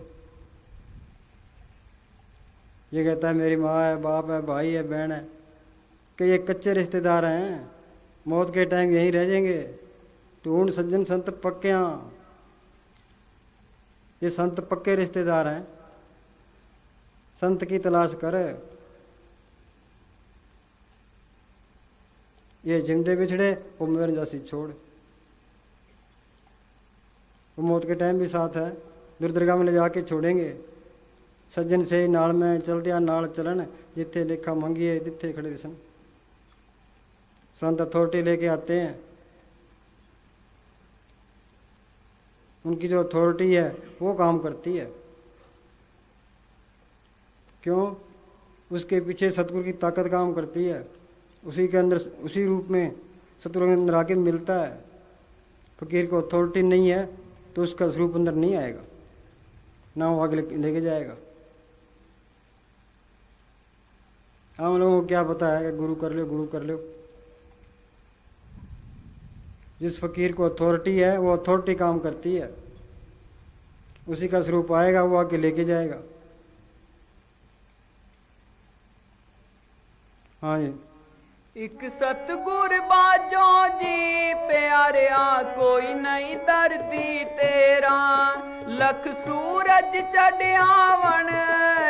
ये कहता है मेरी माँ है, बाप है, भाई है, बहन है, कि ये कच्चे रिश्तेदार हैं, मौत के टाइम यहीं रह जाएंगे। ढूंढ सज्जन संत पक्कियाँ, ये संत पक्के रिश्तेदार हैं। संत की तलाश कर। ये जिंदे बिछड़े वो मेरे जैसी छोड़। वो मौत के टाइम भी साथ है, दुर्दरगाह में ले जाके छोड़ेंगे। सज्जन से नाल में चल दिया नाल चलन, जिथे लेखा मंगिए जिथे खड़े सन। संत अथॉरिटी लेके आते हैं। उनकी जो अथॉरिटी है वो काम करती है। क्यों? उसके पीछे सतगुरु की ताकत काम करती है। उसी के अंदर उसी रूप में सतगुरु के अंदर आके मिलता है। फकीर को अथॉरिटी नहीं है तो उसका स्वरूप अंदर नहीं आएगा, ना वो आगे लेके जाएगा। हम लोगों को क्या पता है कि गुरु कर लो, गुरु कर लो। जिस फकीर को अथॉरिटी है वो अथॉरिटी काम करती है। उसी का स्वरूप आएगा, वो आके लेके जाएगा। हाँ जी। एक सतगुर बाजो जी प्यारिया कोई नहीं दर्दी तेरा। लख सूरज चढ़ियावन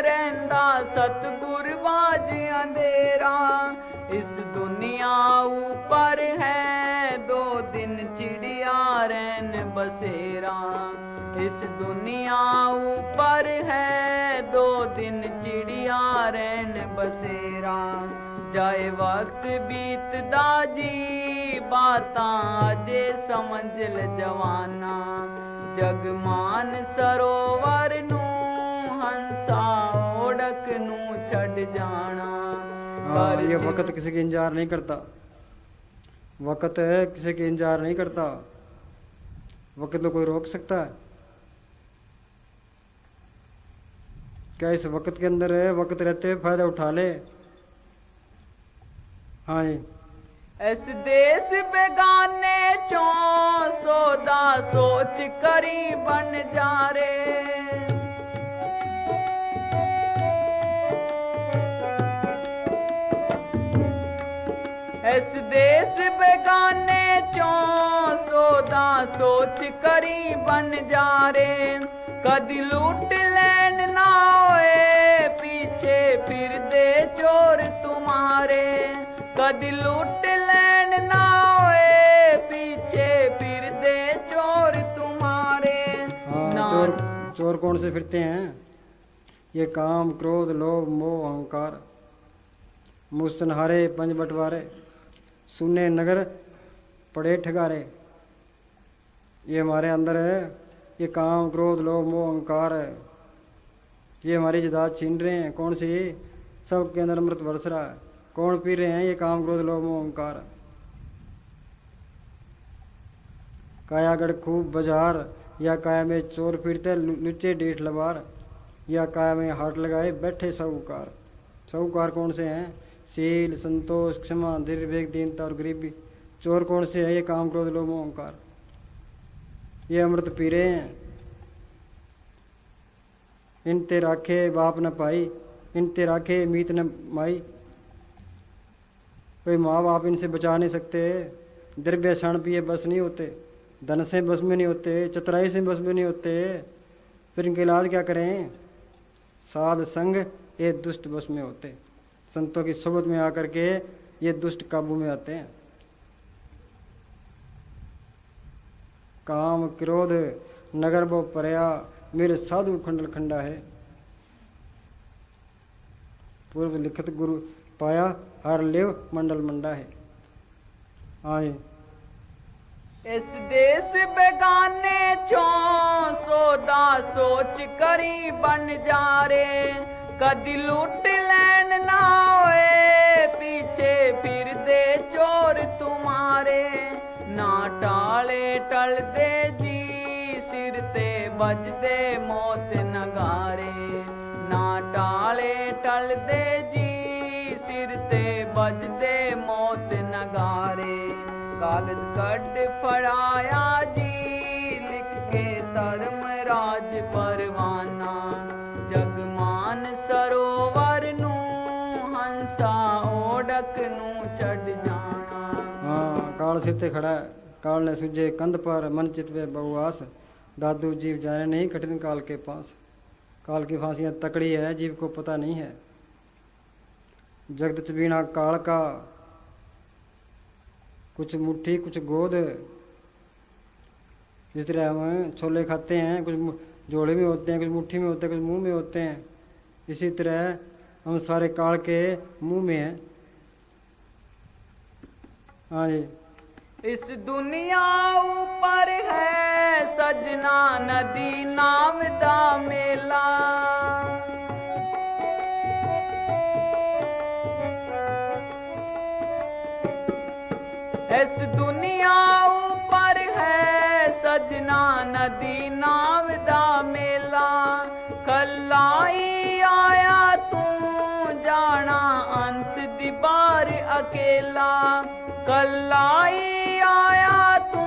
रहंदा सतगुर बाज अंधेरा। इस दुनिया ऊपर है 2 दिन चिड़िया रैन बसेरा। इस दुनिया ऊपर है दो दिन चिड़िया रैन बसेरा। जाए वक्त बीतदा जी बातां जे समझ ल जवाना। जगमान सरोवर नू हंसा ओढ़क नू छड़ जाना। हाँ, ये वक्त किसी की इंतजार नहीं करता, वक्त किसी की इंतजार नहीं करता। वक्त तो कोई रोक सकता है क्या? इस वक्त के अंदर है, वक्त रहते फायदा उठा ले। हाँ जी। इस देश बेगाने चो सौदा सोच करी बन जा रे। इस देश बेगाने चो सौदा सोच करी बन जा रे। कदी लूट लैन ना होए पीछे फिर दे चोर तुम्हारे। कदी लूट लैन ना होए पीछे फिर दे चोर तुम्हारे। हाँ, चोर कौन से फिरते हैं? ये काम, क्रोध, लोभ, मोह, अहंकार, मुसनहारे पंज बंटवारे, सुने नगर पड़े ठगारे। ये हमारे अंदर है, ये काम, क्रोध, लोभ, मोह, अहंकार है। ये हमारी जायदाद छीन रहे हैं। कौन सी? सबके अंदर अमृत बरस रहा है। कौन पी रहे हैं? ये काम, क्रोध, लोभ, मोह, अहंकार। कायागढ़ खूब बाजार, या काया में चोर फिरते लुच्चे डेठ लबार, या काया में हाट लगाए बैठे साहूकार। साहूकार कौन से हैं? शील, संतोष, क्षमा, धैर्य, विवेक, दीनता और गरीबी। चोर कौन से है? ये काम, क्रोध, लोभ, मोह, अहंकार। ये अमृत पी रहे हैं। इन ते राखे बाप न पाई, इन ते राखे मीत न माई। कोई माँ बाप इनसे बचा नहीं सकते। द्रव्य क्षण पिए बस नहीं होते, धन से बस में नहीं होते, चतुराई से बस में नहीं होते। फिर इनके इलाज क्या करें? साध संग ये दुष्ट बस में होते। संतों की सोबत में आकर के ये दुष्ट काबू में आते हैं। काम, क्रोध, नगर वो परया, मेरे साधु खंडल खंडा है। पूर्व लिखित गुरु पाया, हर लेव मंडल मंडा है। हाँ जी। इस देश बेगाने चो सौदा सोच करी बन जा रे। कदी लूट लैन ना होए पीछे फिर दे चोर तुम्हारे। ना टाले टल दे जी सिर ते बज दे मौत नगारे। ना टाले टल दे जी सिर ते बज दे मौत नगारे। कागज कट फड़ाया जी लिख के धर्म राज परवाना। जगमान सरोवर नू हंसा ओढ़क नू चढ़ जाना। हाँ, काल सिर ते खड़ा है, काल ने सुझे कंध पर, मन चितवे बहुआस। दादू जीव जाने नहीं कठिन काल के पास। काल की फांसियां तकड़ी है, जीव को पता नहीं है। जगत चबीना काल का, कुछ मुट्ठी कुछ गोद। जिस तरह हम छोले खाते हैं, कुछ जोड़े में होते हैं, कुछ मुट्ठी में होते हैं, कुछ मुंह में होते हैं। इसी तरह हम सारे काल के मुंह में हैं। हाँ जी। इस दुनिया ऊपर है सजना नदी नाम दा मेला। इस दुनिया ऊपर है सजना नदी नाम दा मेला। कल्लाई आया तू जाना अंत दी बार अकेला। कल्लाई आया तू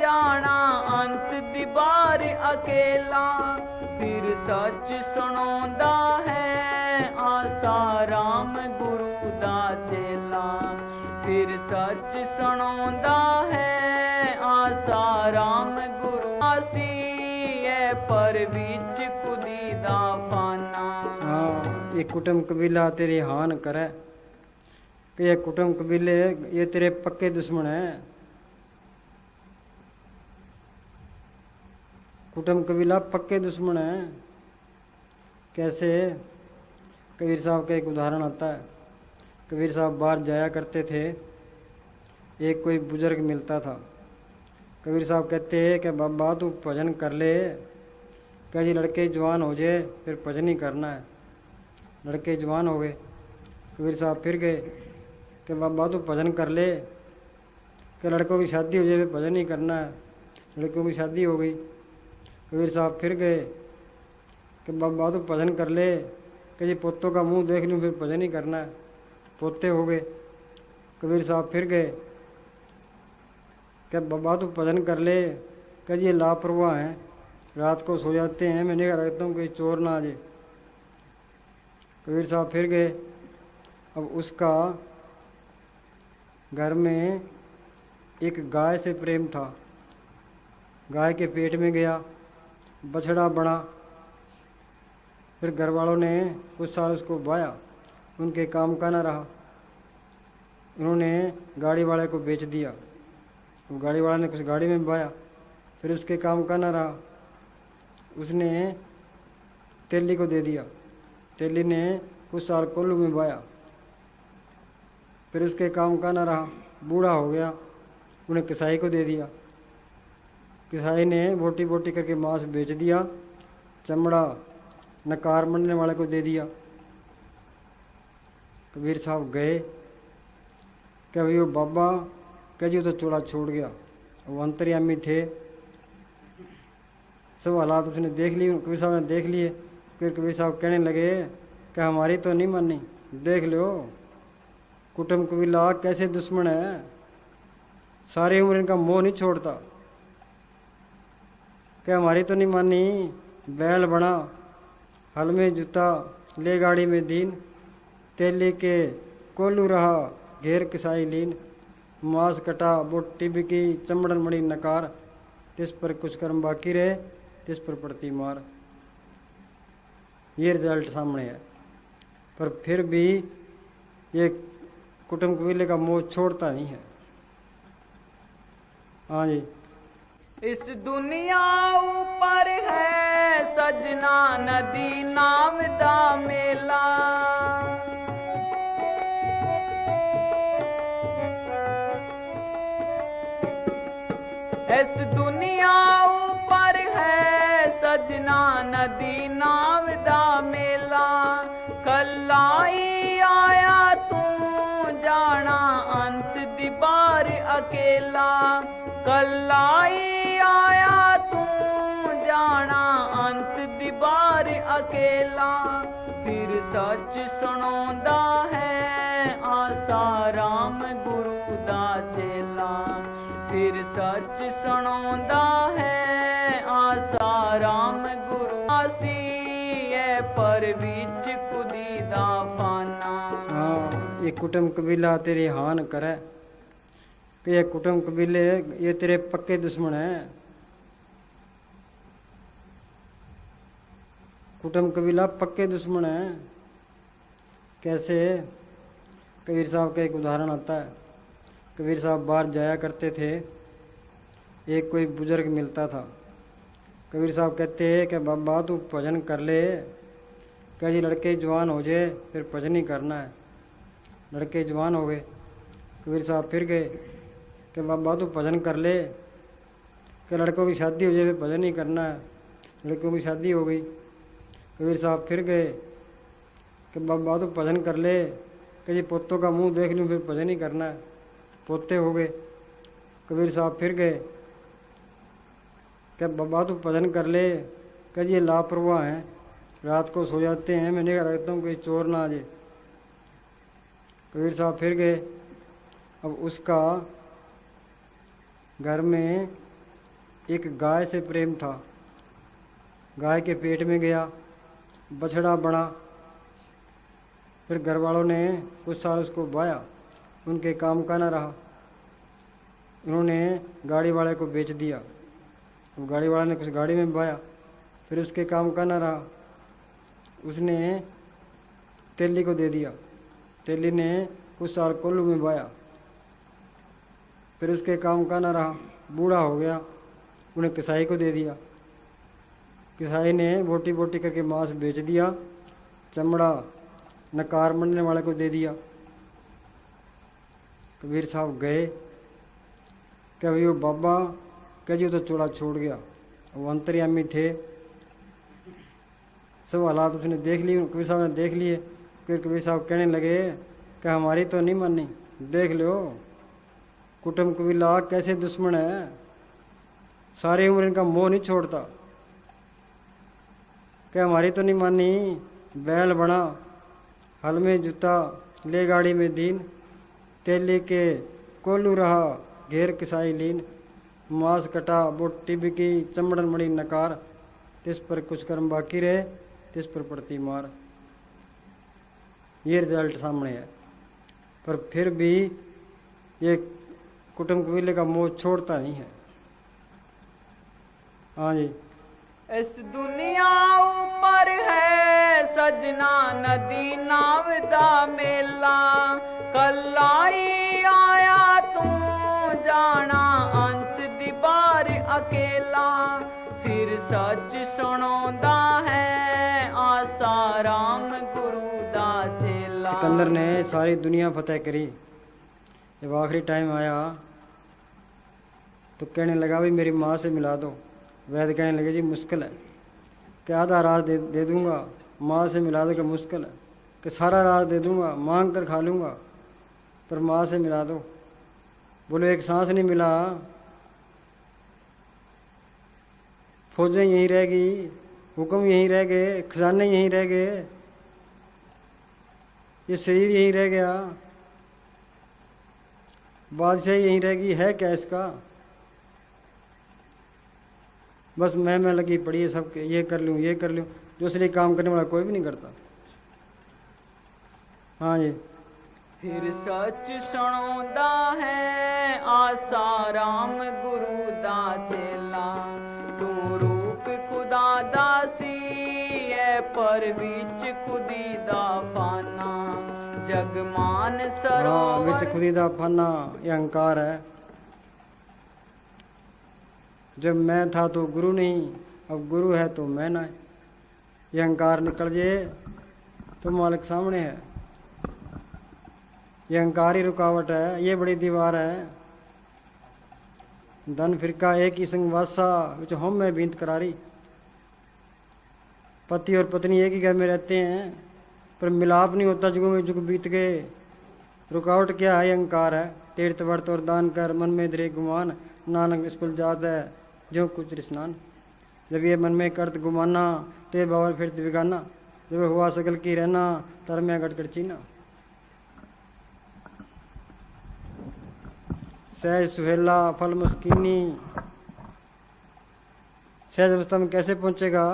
जाना अंत दी बार अकेला। फिर सच सुनौंदा है आसा राम गुरु दा चेला। फिर सच सुनौंदा है आसा राम गुरु आसी है पर बीच खुदी दा फाना। हाँ, ये कुटुंब कबीला तेरी हान करे कि ये कुटुंब कबीले ये तेरे पक्के दुश्मन है। कुटुंब कबीला पक्के दुश्मन है। कैसे कबीर साहब का एक उदाहरण आता है। कबीर साहब बाहर जाया करते थे, एक कोई बुजुर्ग मिलता था। कबीर साहब कहते हैं कि बाबा तू भजन कर ले। क्या जी लड़के जवान हो जाए फिर भजन ही करना है। लड़के जवान हो गए, कबीर साहब फिर गए कि बाबा तू भजन कर ले। कि लड़कों की शादी हो जाए फिर भजन ही करना है। लड़कों की शादी हो गई, कबीर साहब फिर गए कि बाबा तू भजन कर ले। कि जी पोतों का मुंह देख लूँ फिर भजन ही करना है। पोते हो गए, कबीर साहब फिर गए कि बाबा तू भजन कर ले। कि जी ये लापरवाह हैं, रात को सो जाते हैं, मैं निगाह रखता हूँ कोई चोर ना आ जाए। कबीर साहब फिर गए। अब उसका घर में एक गाय से प्रेम था। गाय के पेट में गया, बछड़ा बना। फिर घर वालों ने कुछ साल उसको बाया, उनके काम का ना रहा। उन्होंने गाड़ी वाले को बेच दिया। वो गाड़ी वाले ने कुछ गाड़ी में बाया, फिर उसके काम का ना रहा। उसने तेली को दे दिया। तेली ने कुछ साल कोल्लू में बाया, फिर उसके काम का ना रहा। बूढ़ा हो गया, उन्हें किसाई को दे दिया। किसाई ने बोटी बोटी करके मांस बेच दिया, चमड़ा नकार बनने वाले को दे दिया। कबीर साहब गए कि भाई वो बाबा कह जी तो चोला छोड़ गया। वो अंतर्यामी थे, सब हालात उसने देख लिए। कबीर साहब ने देख लिए। फिर कबीर साहब कहने लगे कि हमारी तो नहीं मानी, देख लो कुटुंब कबीला कैसे दुश्मन है, सारी उम्र इनका मोह नहीं छोड़ता। क्या हमारी तो नहीं मानी, बैल बना, हल में जूता, ले गाड़ी में दीन, तेली के कोलू रहा, घेर किसाई लीन, मांस कटा, बोटी बिकी, चमड़न मड़ी नकार, तिस पर कुछ कर्म बाकी रहे, तिस पर पड़ती मार। ये रिजल्ट सामने है। पर फिर भी ये कुटुंब कबीले का मोह छोड़ता नहीं है। हाँ जी। इस दुनिया ऊपर है सजना नदी नाम दा मेला। इस दुनिया ऊपर है सजना नदी नाम दा मेला। कल्लाई आया तू जाना अंत दी बार अकेला। कल्लाई आया तू जाना अंत दी बार अकेला। फिर सच सुनौंदा है आसा राम गुरु दा चेला। फिर सच सुनौंदा है आसा राम गुरु आसी है पर बीच कुदी दा फाना। ये कुटुंब कबीला तेरी हान करे कि ये कुटुंब कबीले ये तेरे पक्के दुश्मन हैं। कुटुंब कबीला पक्के दुश्मन हैं। कैसे कबीर साहब का एक उदाहरण आता है। कबीर साहब बाहर जाया करते थे, एक कोई बुजुर्ग मिलता था। कबीर साहब कहते हैं कि बाबा तू भजन कर ले। क्या जी लड़के जवान हो जाए फिर भजन ही करना है। लड़के जवान हो गए, कबीर साहब फिर गए कि बाबा तू भजन कर ले। कि लड़कों की शादी हो जाए फिर भजन ही करना है। लड़कों की शादी हो गई, कबीर साहब फिर गए कि बाबा तू भजन कर ले। कि जी पोतों का मुंह देख लूँ फिर भजन ही करना है। पोते हो गए, कबीर साहब फिर गए कि बाबा तू भजन कर ले। कि जी ये लापरवाह हैं, रात को सो जाते हैं, मैं निगाह रखता हूँ कोई चोर ना आ जाए। कबीर साहब फिर गए। अब उसका घर में एक गाय से प्रेम था। गाय के पेट में गया, बछड़ा बना। फिर घर वालों ने कुछ साल उसको बाया, उनके काम का ना रहा। उन्होंने गाड़ी वाले को बेच दिया। वो गाड़ी वाले ने कुछ गाड़ी में बाया, फिर उसके काम का ना रहा। उसने तेली को दे दिया। तेली ने कुछ साल कोल्लू में बाया, फिर उसके काम का ना रहा। बूढ़ा हो गया, उन्हें किसाई को दे दिया। किसाई ने बोटी बोटी करके मांस बेच दिया, चमड़ा नकार बनने वाले को दे दिया। कबीर साहब गए, क्या भाई वो बाबा कह जी तो चोला छोड़ गया। वो अंतर्यामी थे, सब हालात उसने देख लिए, कबीर साहब ने देख लिए। फिर कबीर साहब कहने लगे कि हमारी तो नहीं मानी, देख लो कुटुंब कबीला कैसे दुश्मन है, सारी उम्र इनका मोह नहीं छोड़ता। क्या हमारी तो नहीं मानी, बैल बना हल में जूता ले गाड़ी में दीन, तेली के कोलू रहा घेर किसाई लीन, मांस कटा बोटी बिकी चमड़न मड़ी नकार, तिस पर कुछ कर्म बाकी रहे तिस पर पड़ती मार। ये रिजल्ट सामने है। पर फिर भी ये कुटुंब कबीले का मोह छोड़ता नहीं है। हाँ जी। इस दुनिया ऊपर है सजना नदी नावदा मेला, कल्लाई आया तू जाना अंत दीवार अकेला, फिर सच सुनोदा है आसाराम गुरु दा चेला। सिकंदर ने सारी दुनिया फतेह करी, जब आखिरी टाइम आया तो कहने लगा भी मेरी माँ से मिला दो। वैद्य कहने लगे जी मुश्किल है, कि आधा राज दे दूंगा, माँ से मिला दो कि मुश्किल है, कि सारा राज दे दूंगा, मांग कर खा लूंगा, पर माँ से मिला दो। बोले एक सांस नहीं मिला, फौजें यहीं रह गई, हुक्म यहीं रह गए, खजाने यहीं रह गए, ये शरीर यहीं रह गया, बादशाह यहीं रह गई, है क्या इसका? बस मैं लगी पड़ी है सब, ये कर लूँ ये कर लूँ, जो इसलिए काम करने वाला कोई भी नहीं करता। हाँ जी। फिर सच सुनोदा है आसाराम गुरु दा चेला, तू रूप खुदा दासी है पर बीच खुदी दा फाना, जगमान सरोवर। बीच खुदी दा फाना ये अहंकार है। जब मैं था तो गुरु नहीं, अब गुरु है तो मैं ना। ये अहंकार निकल जाए तो मालिक सामने है। ये अहंकार ही रुकावट है, ये बड़ी दीवार है। धन फिरका एक ही संग वासा विच हम में बींत करारी। पति और पत्नी एक ही घर में रहते हैं पर मिलाप नहीं होता, जुगों के जुग बीत गए। रुकावट क्या है? अहंकार है। तीर्थ व्रत और दान कर मन में धरे गुमान, नानक स्कूल जात है जो कुछ स्नान। जब ये मन में करत गुमाना ते बावर फिर बिगाना, जब हुआ सकल की रहना तरम्या गटकर चीना। सहज सुहेला फल मस्कीनी, सहज अवस्था में कैसे पहुंचेगा?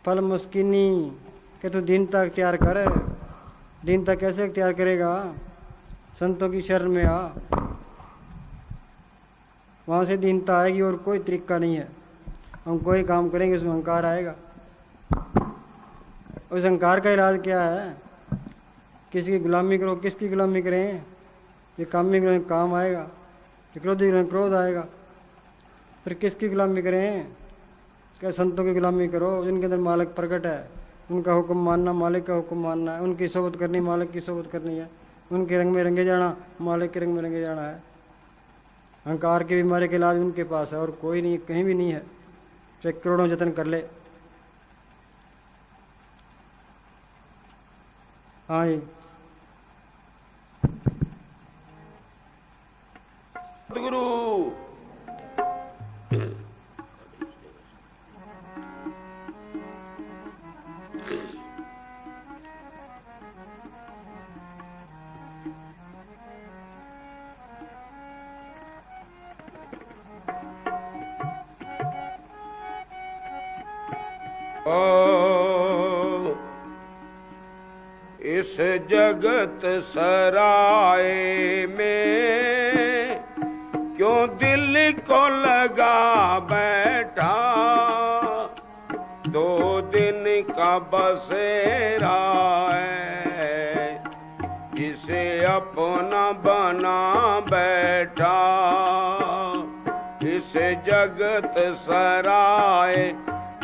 फल मस्कीनी कि तू दीनता अख्तियार कर। दीनता कैसे अख्तियार करेगा? संतों की शरण में आ, वहां से दीनता आएगी और कोई तरीका नहीं है। हम कोई काम करेंगे उसमें अहंकार आएगा। उस अहंकार का इलाज क्या है? किसी की गुलामी करो। किसकी गुलामी करें? ये कामी करें काम आएगा, क्रोधी करें क्रोध आएगा। फिर किसकी गुलामी करें? क्या संतों की गुलामी करो जिनके अंदर मालिक प्रकट है। उनका हुक्म मानना, मालिक का हुक्म मानना है। उनकी सोबत करनी, मालिक की सोबत करनी है। उनके रंग में रंगे जाना, मालिक के रंग में रंगे जाना है। अहंकार की बीमारी का इलाज उनके पास है और कोई नहीं, कहीं भी नहीं है, चाहे करोड़ों जतन कर ले। हाँ जी। गुरु इस जगत सराय में क्यों दिल को लगा बैठा, 2 दिन का बसेरा है जिसे अपना बना बैठा। इस जगत सराय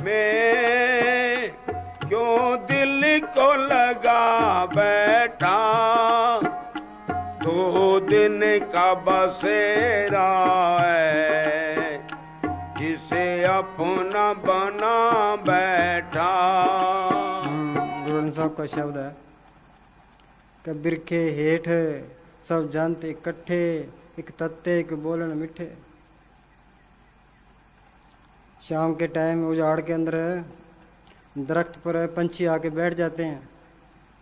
में क्यों दिल को लगा बैठा, 2 दिन का बसेरा है जिसे अपना बना बैठा। गुरु साहब का शब्द है कि बिरखे हेठ सब जानते इकट्ठे, एक तत्ते एक बोलन मिठे। शाम के टाइम उजाड़ के अंदर दरख्त पर पंछी आके बैठ जाते हैं।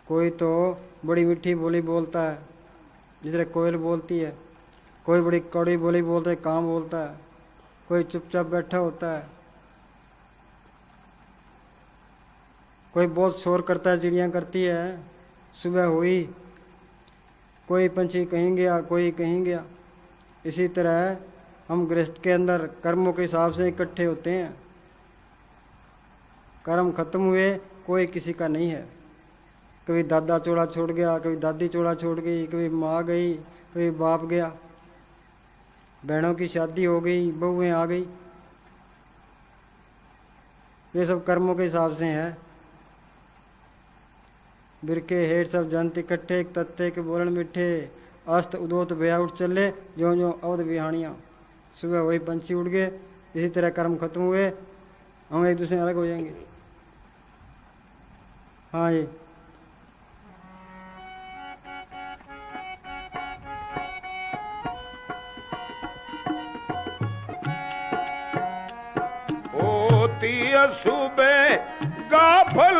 कोई तो बड़ी मीठी बोली बोलता है जिससे कोयल बोलती है, कोई बड़ी कड़वी बोली बोलता है, कां बोलता है, कोई चुपचाप बैठा होता है, कोई बहुत शोर करता है, चिड़ियाँ करती है। सुबह हुई कोई पंछी कहीं गया, कोई कहीं गया। इसी तरह हम गृहस्थ के अंदर कर्मों के हिसाब से इकट्ठे होते हैं। कर्म खत्म हुए कोई किसी का नहीं है। कभी दादा चोला छोड़ गया, कभी दादी चोला छोड़ गई, कभी माँ गई, कभी बाप गया, बहनों की शादी हो गई, बहुएं आ गई। ये सब कर्मों के हिसाब से है। बिरके हेठ सब जनत इकट्ठे, एक तत्ते के बोलन मिठे, अस्त उदोत बया उठ चले, जो जो अवध बिहानियाँ। सुबह वही पंछी उड़ गए। इसी तरह कर्म खत्म हुए, हम एक दूसरे अलग हो जाएंगे। हाँ जी। होती सुबह गाफल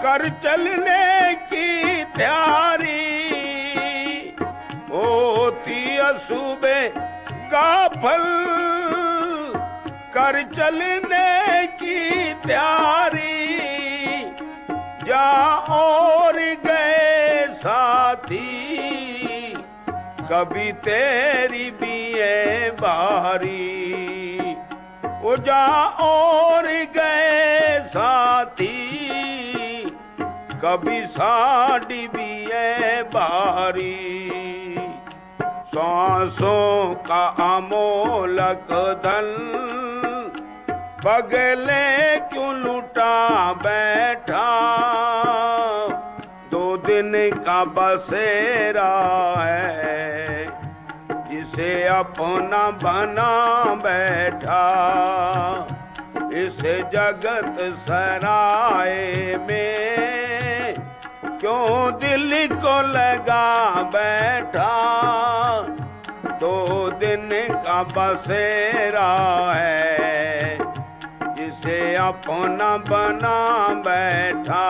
कर चलने की तैयारी, होती सुबह गाफल कर चलने की तैयारी, जा और गए साथी कभी तेरी भी है बारी, ओ जा और गए साथी कभी साड़ी भी है बारी। सांसों का अमोलक धन बगले क्यों लुटा बैठा, 2 दिन का बसेरा है जिसे अपना बना बैठा। इस जगत सराय में क्यों दिल को लगा बैठा, 2 दिन का बसेरा है जिसे अपना बना बैठा।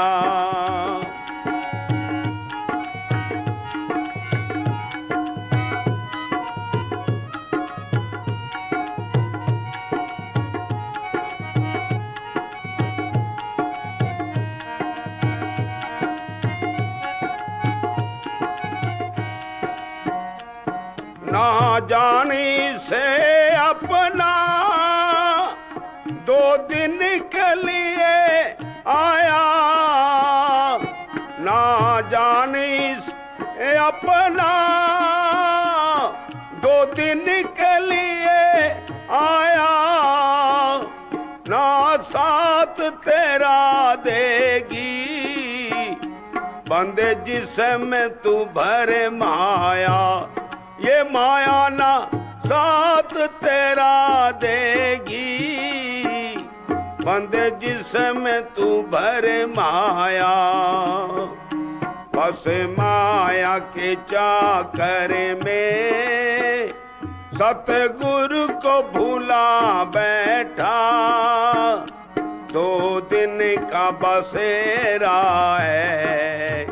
ना जानी से अपना 2 दिन के लिए आया, ना जानी से अपना 2 दिन के लिए आया, ना साथ तेरा देगी बंदे जिसमें तू भरे माया, ये माया ना साथ तेरा देगी बंदे जिसमें तू भरे माया। बस माया के चाकर में सतगुरु को भूला बैठा, 2 दिन का बसेरा है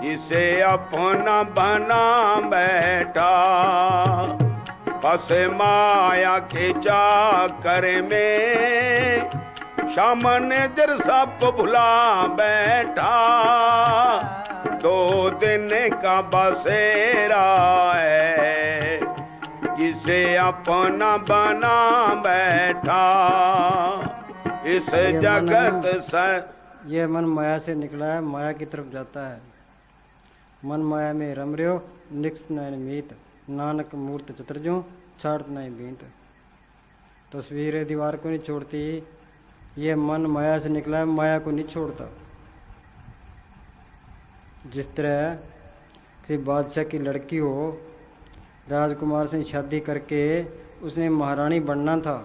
जिसे अपना बना बैठा। बस माया के चाकर में सामनेजर सबको भुला बैठा, 2 दिन का बसेरा है जिसे अपना बना बैठा। इस जगत ये मन माया से निकला है, माया की तरफ जाता है। मन माया में रम रह्यो निकस नैन मीत, नानक मूर्त चतुर्जो छाड़त नहीं बींत। तस्वीरें दीवार को नहीं छोड़ती, ये मन माया से निकला है, माया को नहीं छोड़ता। जिस तरह कि बादशाह की लड़की हो, राजकुमार से शादी करके उसने महारानी बनना था,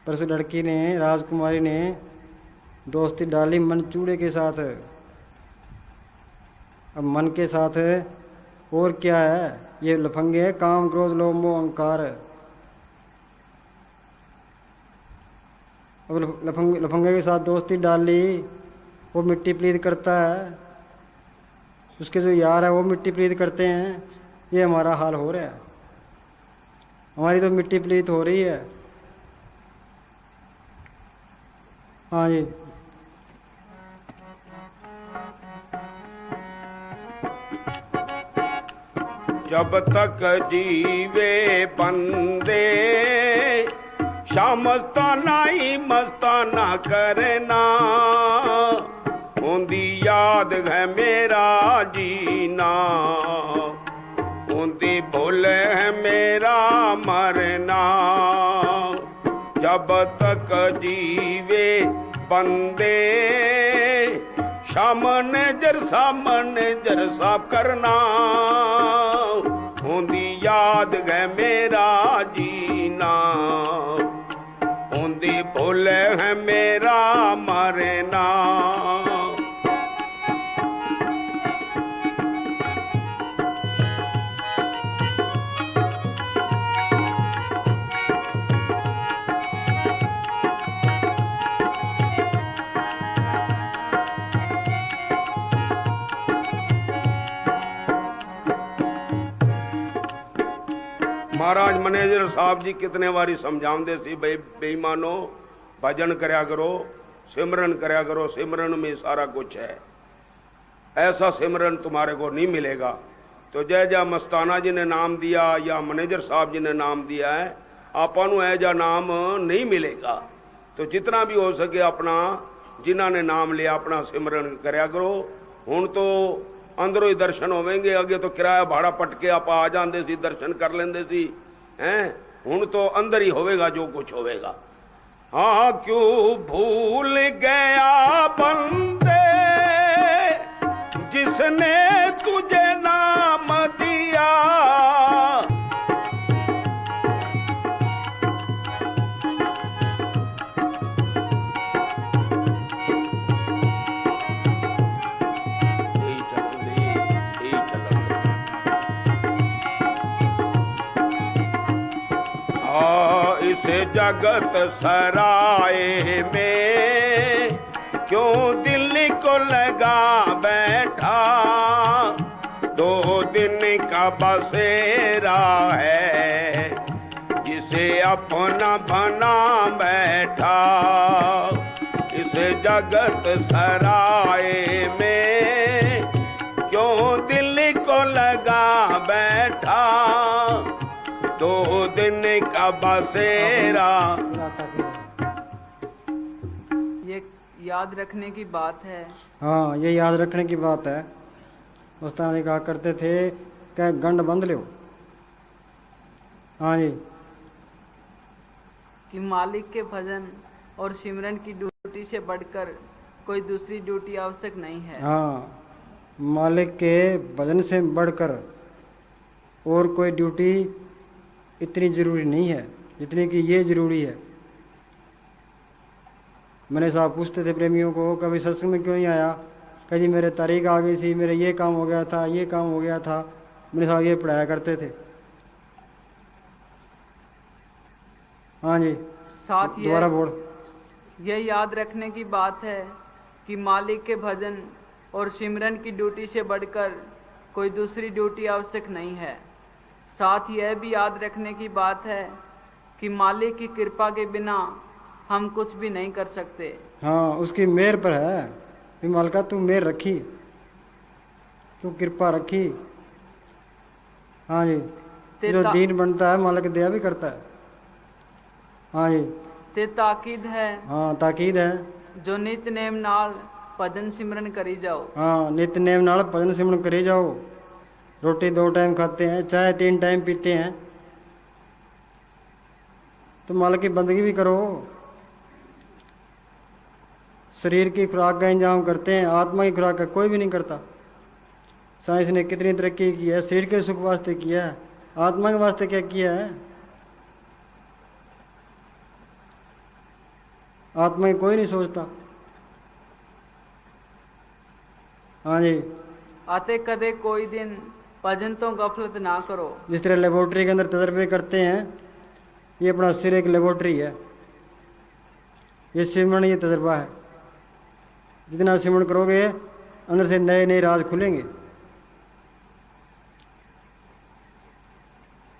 पर उस लड़की ने, राजकुमारी ने दोस्ती डाली मन चूड़े के साथ। अब मन के साथ और क्या है, ये लफंगे है, काम क्रोध लोभ मोह अहंकार। अब लफंगे के साथ दोस्ती डाल ली, वो मिट्टी प्रीत करता है, उसके जो यार है वो मिट्टी प्रीत करते हैं। ये हमारा हाल हो रहा है, हमारी तो मिट्टी प्रीत हो रही है। हाँ जी। जब तक जीवे बंदे शामस्ताना ही मस्ताना करना, उनकी याद है मेरा जीना, उनकी भूल है मेरा मरना। जब तक जीवे बंदे सामने जरसा करना, उनकी याद है मेरा जीना, उनकी भूल है मेरा मरना। महाराज मैनेजर साहब जी कितने बारी समझाते सी, भाई बेईमानो भजन करया करो, सिमरन करया करो, सिमरन में सारा कुछ है, ऐसा सिमरन तुम्हारे को नहीं मिलेगा। तो जय जय मस्ताना जी ने नाम दिया या मैनेजर साहब जी ने नाम दिया है, आपा नूं ऐजा नाम नहीं मिलेगा। तो जितना भी हो सके अपना जिन्होंने नाम लिया अपना सिमरन करया करो। हुण तो अंदरों ही दर्शन होवेंगे, अगे तो किराया भाड़ा पटके आप आ जाते सी, दर्शन कर लेंदे सी हैं, हुण तो अंदर ही होवेगा जो कुछ होवेगा। हाँ क्यों भूल गया बंदे जिसने तुझे नाम दिया, जगत सराय में क्यों दिल को लगा बैठा, 2 दिन का बसेरा है जिसे अपना बना बैठा। इस जगत सराय में क्यों दिल को लगा बैठा, 2 दिन का बसेरा। ये याद रखने की बात है। हाँ, ये याद रखने की बात है। उस्ताद कहा करते थे कि गंड बंद लो। हाँ जी। कि मालिक के भजन और सिमरन की ड्यूटी से बढ़कर कोई दूसरी ड्यूटी आवश्यक नहीं है। हाँ, मालिक के भजन से बढ़कर और कोई ड्यूटी इतनी जरूरी नहीं है जितनी कि ये जरूरी है। मैंने साहब पूछते थे प्रेमियों को, कभी सत्संग में क्यों नहीं आया? कह जी मेरे तारीख आ गई थी, मेरे ये काम हो गया था, ये काम हो गया था। मैंने साहब ये पढ़ाया करते थे। हाँ जी, साथ दोबारा बोल। ये याद रखने की बात है कि मालिक के भजन और सिमरन की ड्यूटी से बढ़कर कोई दूसरी ड्यूटी आवश्यक नहीं है। साथ यह भी याद रखने की बात है कि मालिक की कृपा के बिना हम कुछ भी नहीं कर सकते। हाँ, उसकी मेहर पर है कि मालिका तू मेहर रखी, तू कृपा रखी। हाँ जी, जो दीन बनता है मालिक दया भी करता है। हाँ जी, ते ताकीद है। हाँ, ताकीद है जो नित नेम नाल भजन सिमरन करी जाओ। हाँ, नित नेम नाल भजन सिमरन करी जाओ। रोटी 2 टाइम खाते हैं, चाय 3 टाइम पीते हैं। तो मालिक की बंदगी भी करो। शरीर की खुराक का इंतजाम करते हैं, आत्मा की खुराक का कोई भी नहीं करता। साइंस ने कितनी तरक्की की है, शरीर के सुख वास्ते किया है, आत्मा के वास्ते क्या किया है? आत्मा की कोई नहीं सोचता। हाँ जी। आते कदे कोई दिन भजन तो गफलत ना करो। जिस तरह लेबोरेटरी के अंदर तजर्बे करते हैं, ये अपना सिर एक लेबोरेटरी है, ये सिमरन ये तजर्बा है। जितना सिमरन करोगे अंदर से नए नए राज खुलेंगे।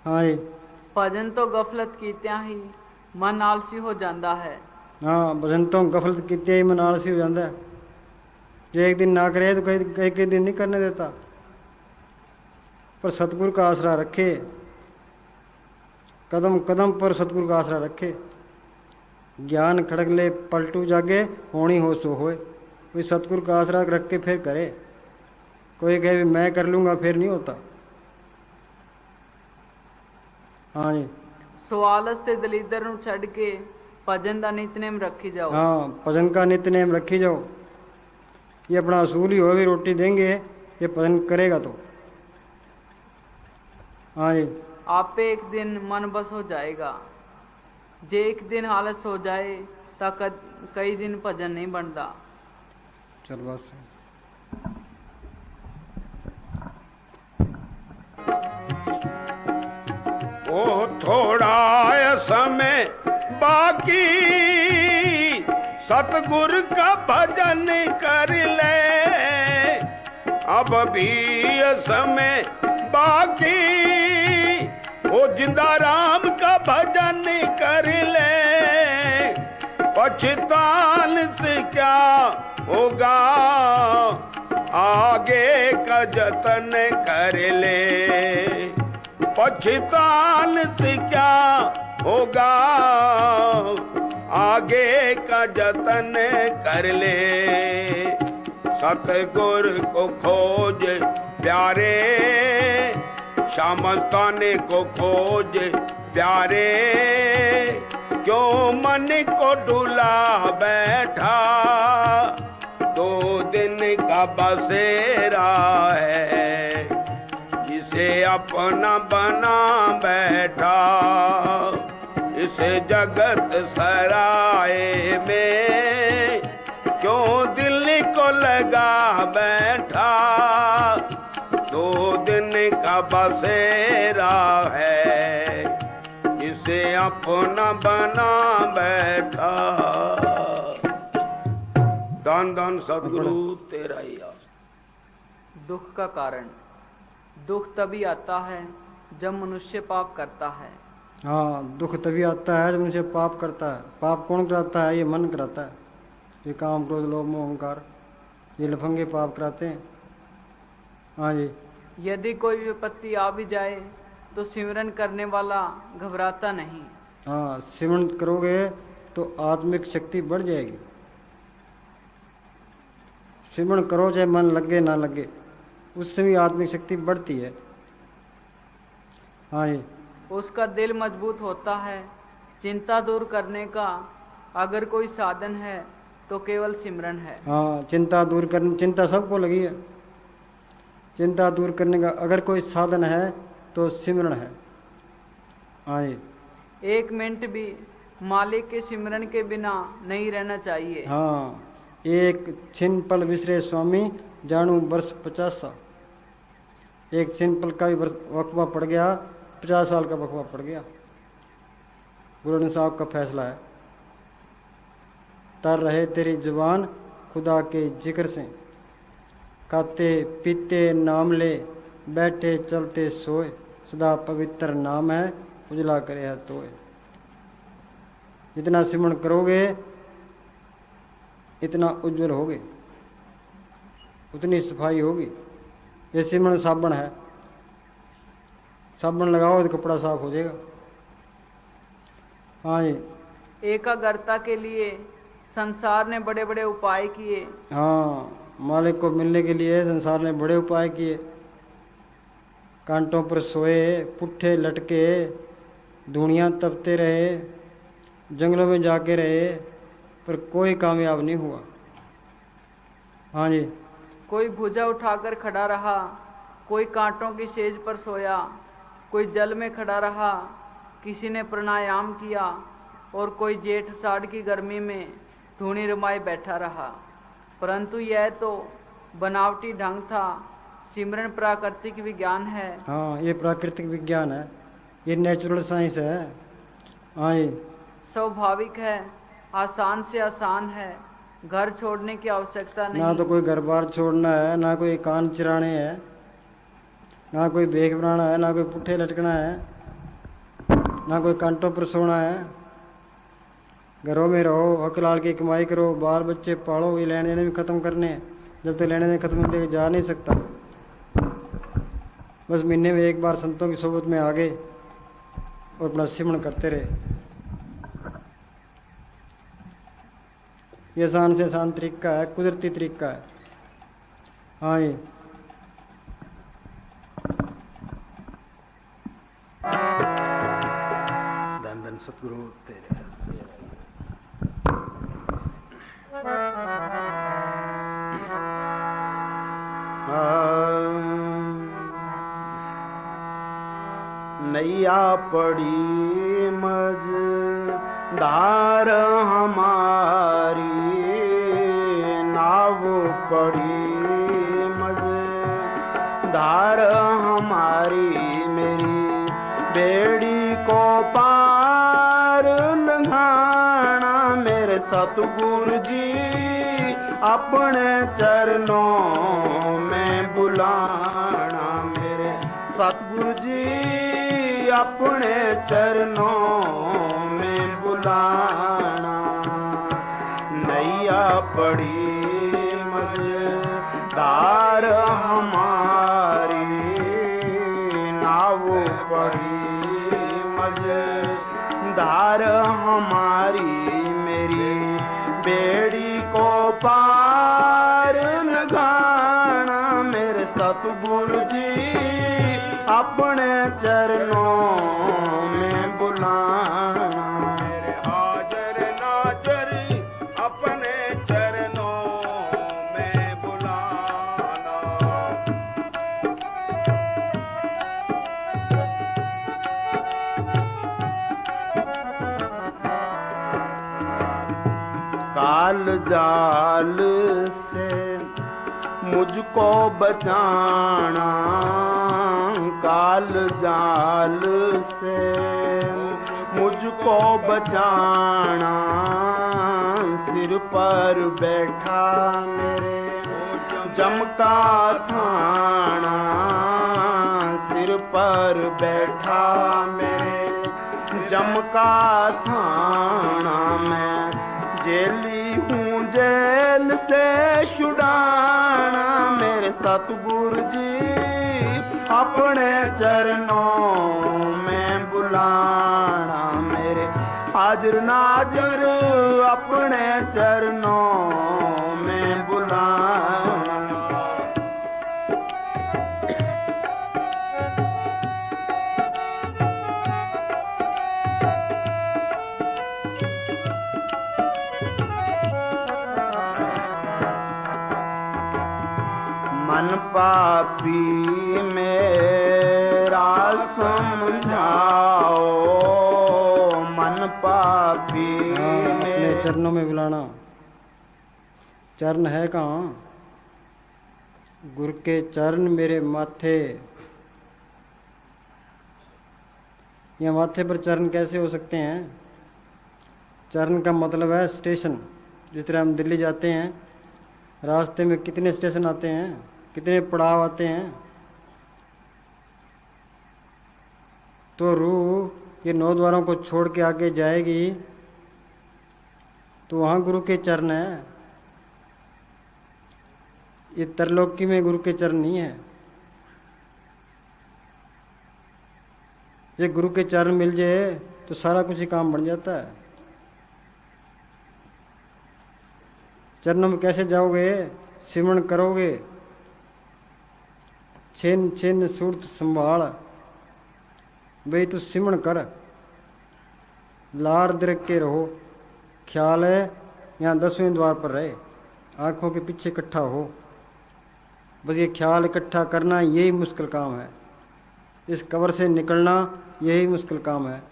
हाँ जी। भजन तो गफलत कीतिया ही मन आलसी हो जाता है। हाँ, भजन तो गफलत की ही मन आलसी हो जाता है। जो एक दिन ना करे तो कई दिन नहीं करने देता। पर सतगुरु का आसरा रखे, कदम कदम पर सतगुरु का आसरा रखे। ज्ञान खड़क ले पलटू जागे, होनी हो सो होए। कोई सतगुरु का आसरा रख के फिर करे। कोई कहे भी मैं कर लूंगा, फिर नहीं होता। हाँ जी। सवालस ते दलीदर नूं छड़ के भजन का नितनेम रखी जाओ। हाँ, भजन का नितनेम रखी जाओ। ये अपना असूल ही हो, भी रोटी देंगे, ये भजन करेगा तो। हाँ जी। आपे एक दिन मन बस हो जाएगा। जे एक दिन हालत हो जाए तो कई दिन भजन नहीं बनता। चल बस। ओ थोड़ा समय बाकी सतगुरु का भजन कर ले। अब भी समय बाकी ओ जिंदा राम का भजन कर ले। पछतान से क्या होगा, आगे का जतन कर ले। पछतान से क्या होगा, आगे का जतन कर ले। सतगुरु को खोज प्यारे, श्यामस्ताने को खोज प्यारे। क्यों मन को डुला बैठा, 2 दिन का बसेरा है। जिसे अपना बना बैठा, इस जगत सराय में क्यों दिल को लगा बैठा। 2 दिन का बसेरा है, इसे अपना बना बैठा। दान दान सदगुरु तेरा ही आस। दुख का कारण। दुख तभी आता है जब मनुष्य पाप करता है। हाँ, दुख तभी आता है जब मनुष्य पाप करता है। पाप कौन कराता है? ये मन कराता है। ये काम, क्रोध, लोभ, मोह, अहंकार, ये लफंगे पाप कराते हैं। हाँ जी। यदि कोई विपत्ति आ भी जाए तो सिमरन करने वाला घबराता नहीं। हाँ, सिमरन करोगे तो आत्मिक शक्ति बढ़ जाएगी। सिमरन करो चाहे मन लगे ना लगे, उससे भी आत्मिक शक्ति बढ़ती है। हाँ जी। उसका दिल मजबूत होता है। चिंता दूर करने का अगर कोई साधन है तो केवल सिमरन है। हाँ, चिंता दूर करने, चिंता सबको लगी है। चिंता दूर करने का अगर कोई साधन है तो सिमरन है। हाँ जी। 1 मिनट भी मालिक के सिमरन के बिना नहीं रहना चाहिए। हाँ, एक छिन पल विसरे स्वामी, जानू वर्ष 50। एक छिन पल का भी वक्फा पड़ गया, 50 साल का वक्फा पड़ गया। गुरु नानक साहब का फैसला है। तर रहे तेरी जुबान खुदा के जिक्र से, खाते पीते नाम ले, बैठे चलते सोए, सदा पवित्र नाम है, उजला करे है तोए। जितना सिमरन करोगे इतना उज्जवल होगे, उतनी सफाई होगी। ये सिमरन साबुन है, साबुन लगाओ तो कपड़ा साफ हो जाएगा। हाँ जी। एकाग्रता के लिए संसार ने बड़े बड़े उपाय किए। हाँ, मालिक को मिलने के लिए संसार ने बड़े उपाय किए। कांटों पर सोए, पुट्ठे लटके, धूणियाँ तपते रहे, जंगलों में जाके रहे पर कोई कामयाब नहीं हुआ। हाँ जी। कोई भुजा उठाकर खड़ा रहा, कोई कांटों की सेज पर सोया, कोई जल में खड़ा रहा, किसी ने प्राणायाम किया और कोई जेठ साड़ की गर्मी में धूनी रमाए बैठा रहा। परंतु यह तो बनावटी ढंग था, सिमरन प्राकृतिक विज्ञान है। हाँ, ये प्राकृतिक विज्ञान है, ये नेचुरल साइंस है। हाँ जी। स्वाभाविक है, आसान से आसान है, घर छोड़ने की आवश्यकता नहीं। ना तो कोई घर बार छोड़ना है, ना कोई कान चिराने हैं, ना कोई बेग बनाना है, ना कोई पुट्ठे लटकना है, ना कोई कांटों पर सोना है। घरों में रहो, हक लाल की कमाई करो, बाल बच्चे पालो, ये लेने देने भी खत्म करने हैं। जब तक लेने देने खत्म करके जा नहीं सकता। बस महीने में एक बार संतों की सोबत में आ गए और अपना सिमरन करते रहे। ये आसान से आसान तरीका है, कुदरती तरीका है। हाँ जी। धन धन सतगुरु तेरे। नैया पड़ी मझधार हमारी, नाव पड़ी मझधार हमारी, मेरी बेड़ी को पार लंघाना मेरे सतगुरु जी अपने चरणों में बुलाना, मेरे सतगुरु जी अपने चरणों में बुलाना। नैया पड़ी मझधार हमारी, नाव पड़ी मझधार हमारी, मेरी बेड़ी को पार लगाना मेरे सतगुरु जी अपने चरणों में बुलाना, मेरे हाजर नाजर अपने चरणों में बुलाना। काल जाल से मुझको बचाना, काल जाल से मुझको बचाना, सिर पर बैठा मेरे जम का थाना, सिर पर बैठा मेरे जम का थाना, मैं जेली हूँ जेल से छुड़ाना मेरे सतगुरु जी अपने चरणों में बुलाना, मेरे हाजिर नाजिर अपने चरणों में बुलाना। मन पापी मेरा समझाओ, मन पापी अपने चरणों में बुलाना। चरण है कहाँ? गुरु के चरण मेरे माथे। या माथे पर चरण कैसे हो सकते हैं? चरण का मतलब है स्टेशन। जिस तरह हम दिल्ली जाते हैं, रास्ते में कितने स्टेशन आते हैं, कितने पड़ाव आते हैं। तो रूह ये 9 द्वारों को छोड़ के आगे जाएगी तो वहाँ गुरु के चरण है। ये तरलोकी में गुरु के चरण नहीं है। ये गुरु के चरण मिल जाए तो सारा कुछ ही काम बन जाता है। चरणों में कैसे जाओगे? सिमरन करोगे, छिन छिन सुरत संभाल। भाई तू सिमरन कर, लार दिरक के रहो, ख्याल है यहाँ 10वें द्वार पर रहे, आंखों के पीछे इकट्ठा हो। बस ये ख्याल इकट्ठा करना यही मुश्किल काम है, इस कब्र से निकलना यही मुश्किल काम है।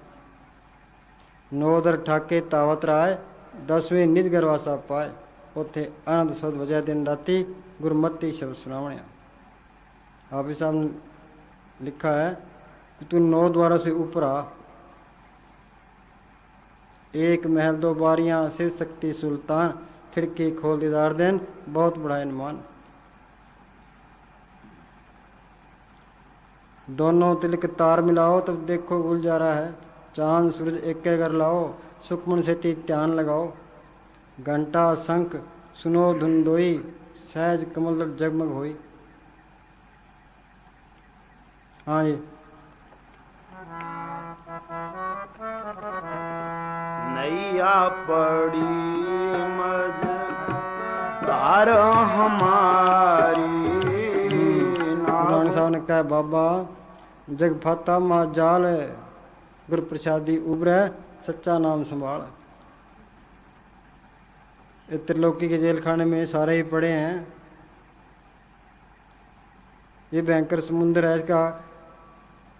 नौदर ठाके तावत राय, 10वें निज गरवासा पाए, उथे आनंद सद वजह दिन राती गुरमती शब्द सुनावने। हाफिज साहब ने लिखा है कि तू 9 द्वारों से ऊपर आ, एक महल 2 बारियां, शिव शक्ति सुल्तान, खिड़की खोल दीदार देन, बहुत बड़ा इनमान। दोनों तिलक तार मिलाओ तब देखो गुलजारा है, चांद सूरज एक कर लाओ, सुखमन से ध्यान लगाओ। घंटा शंख सुनो धुंधोई, सहज कमल जगमग होई। हाँ जी। नैया पड़ी मझधार हमारी। पुराण साहब ने कहा बाबा जग फाता माँ जाल है, गुर प्रसादी उबरे सच्चा नाम संभाल। त्रिलोकी के जेल खाने में सारे ही पड़े हैं। ये भयंकर समुद्र है, इसका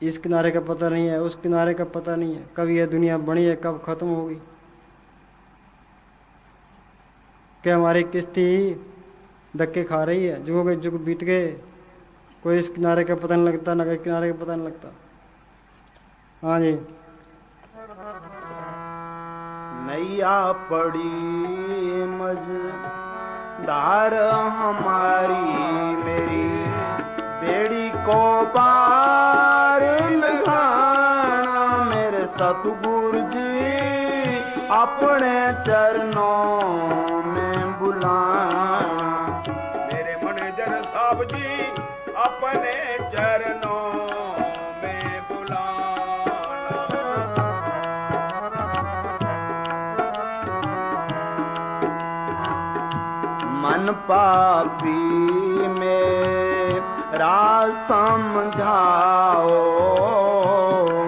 इस किनारे का पता नहीं है, उस किनारे का पता नहीं है, कब यह दुनिया बनी है कब खत्म होगी। क्या हमारी किश्ती धक्के खा रही है, जुगों के जुग बीत गए, कोई इस किनारे का पता नहीं लगता, ना इस किनारे का पता नहीं लगता। हाँ जी। नैया पड़ी मझधार हमारी, मेरी बेड़ी को पार लगाना। मेरे सतगुरु जी अपने चरणों में बुलाना। मेरे मैनेजर साहब जी अपने चरणों में बुलाना। मन पापी मेरा समझाओ,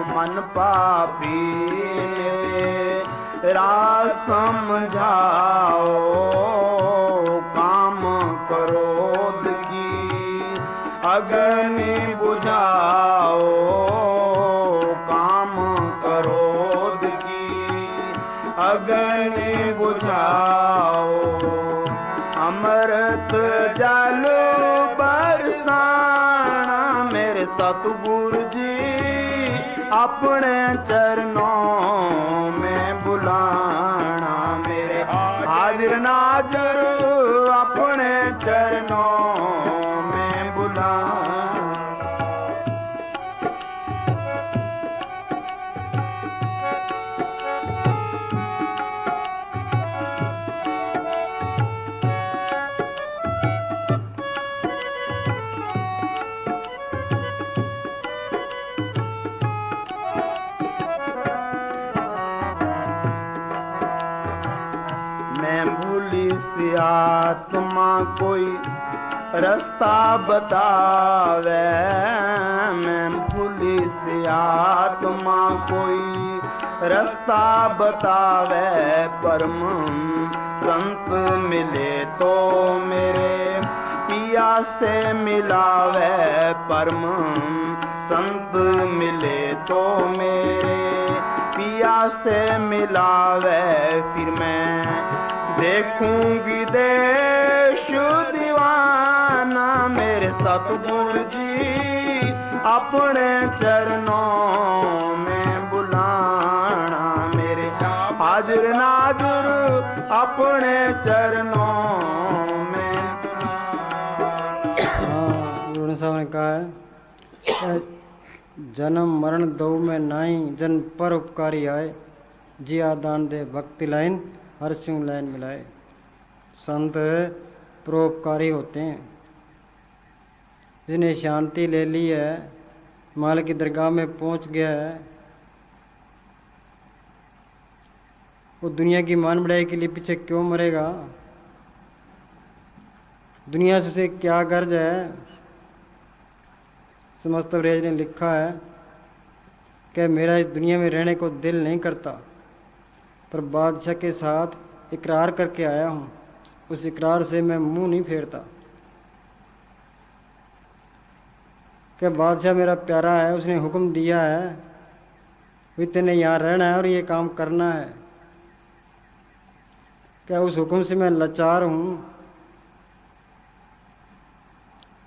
मन पापी मेरा समझाओ। काम क्रोध की अग्नि बुझाओ, काम क्रोध की अग्नि बुझाओ। अमृत जल बरसाना। मेरे सतगुरु जी अपने चरणों में बुलाना। मेरे हाजिर नाजिर अपने चरणों में बुलाना। सी आत्मा कोई रास्ता बतावे। मैं भूली सी आत्मा कोई रास्ता बतावे। परम संत मिले तो मेरे पिया से मिलावे। परम संत मिले तो मेरे पिया से मिलावे। फिर मैं देखूंगी देश दीवाना। मेरे सतगुरु जी अपने चरणों में बुलाना। मेरे हाजिर नाजुर अपने चरणों में बुलाना। गुरु साहब ने कहा है जन्म मरण दो में नाई, जन पर उपकारी आए। जिया दान दे भक्ति लाइन, हर सिंह लाइन मिलाए। संत परोपकारी होते हैं। जिन्हें शांति ले ली है, माल की दरगाह में पहुंच गया है, वो दुनिया की मान बढ़ाई के लिए पीछे क्यों मरेगा? दुनिया से उसे क्या गर्ज है? समस्त अवरेज ने लिखा है कि मेरा इस दुनिया में रहने को दिल नहीं करता। पर बादशाह के साथ इकरार करके आया हूँ। उस इकरार से मैं मुंह नहीं फेरता कि बादशाह मेरा प्यारा है, उसने हुक्म दिया है इतने यहाँ रहना है और ये काम करना है। क्या उस हुक्म से मैं लाचार हूँ?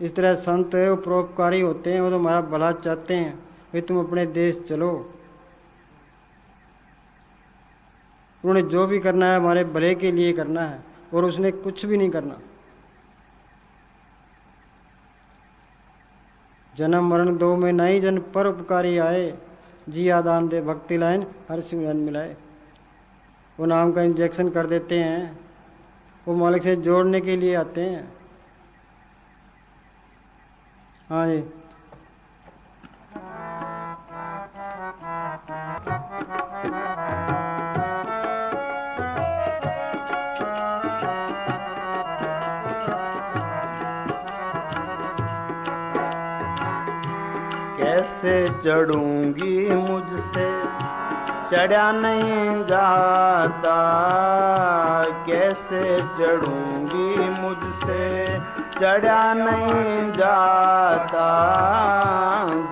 इस तरह संत वो परोपकारी होते हैं, वो तो हमारा भला चाहते हैं, भाई तुम अपने देश चलो। उन्होंने जो भी करना है हमारे भले के लिए करना है और उसने कुछ भी नहीं करना। जन्म मरण दो में नहीं जन पर उपकारी आए, जिया दान दे भक्ति लाइन हर सिमरन मिलाए। वो नाम का इंजेक्शन कर देते हैं, वो मालिक से जोड़ने के लिए आते हैं। हाँ जी। कैसे चढ़ूंगी मुझसे चढ़ा नहीं जाता, कैसे चढ़ूंगी मुझसे चढ़ा नहीं जाता,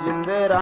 जिंदरा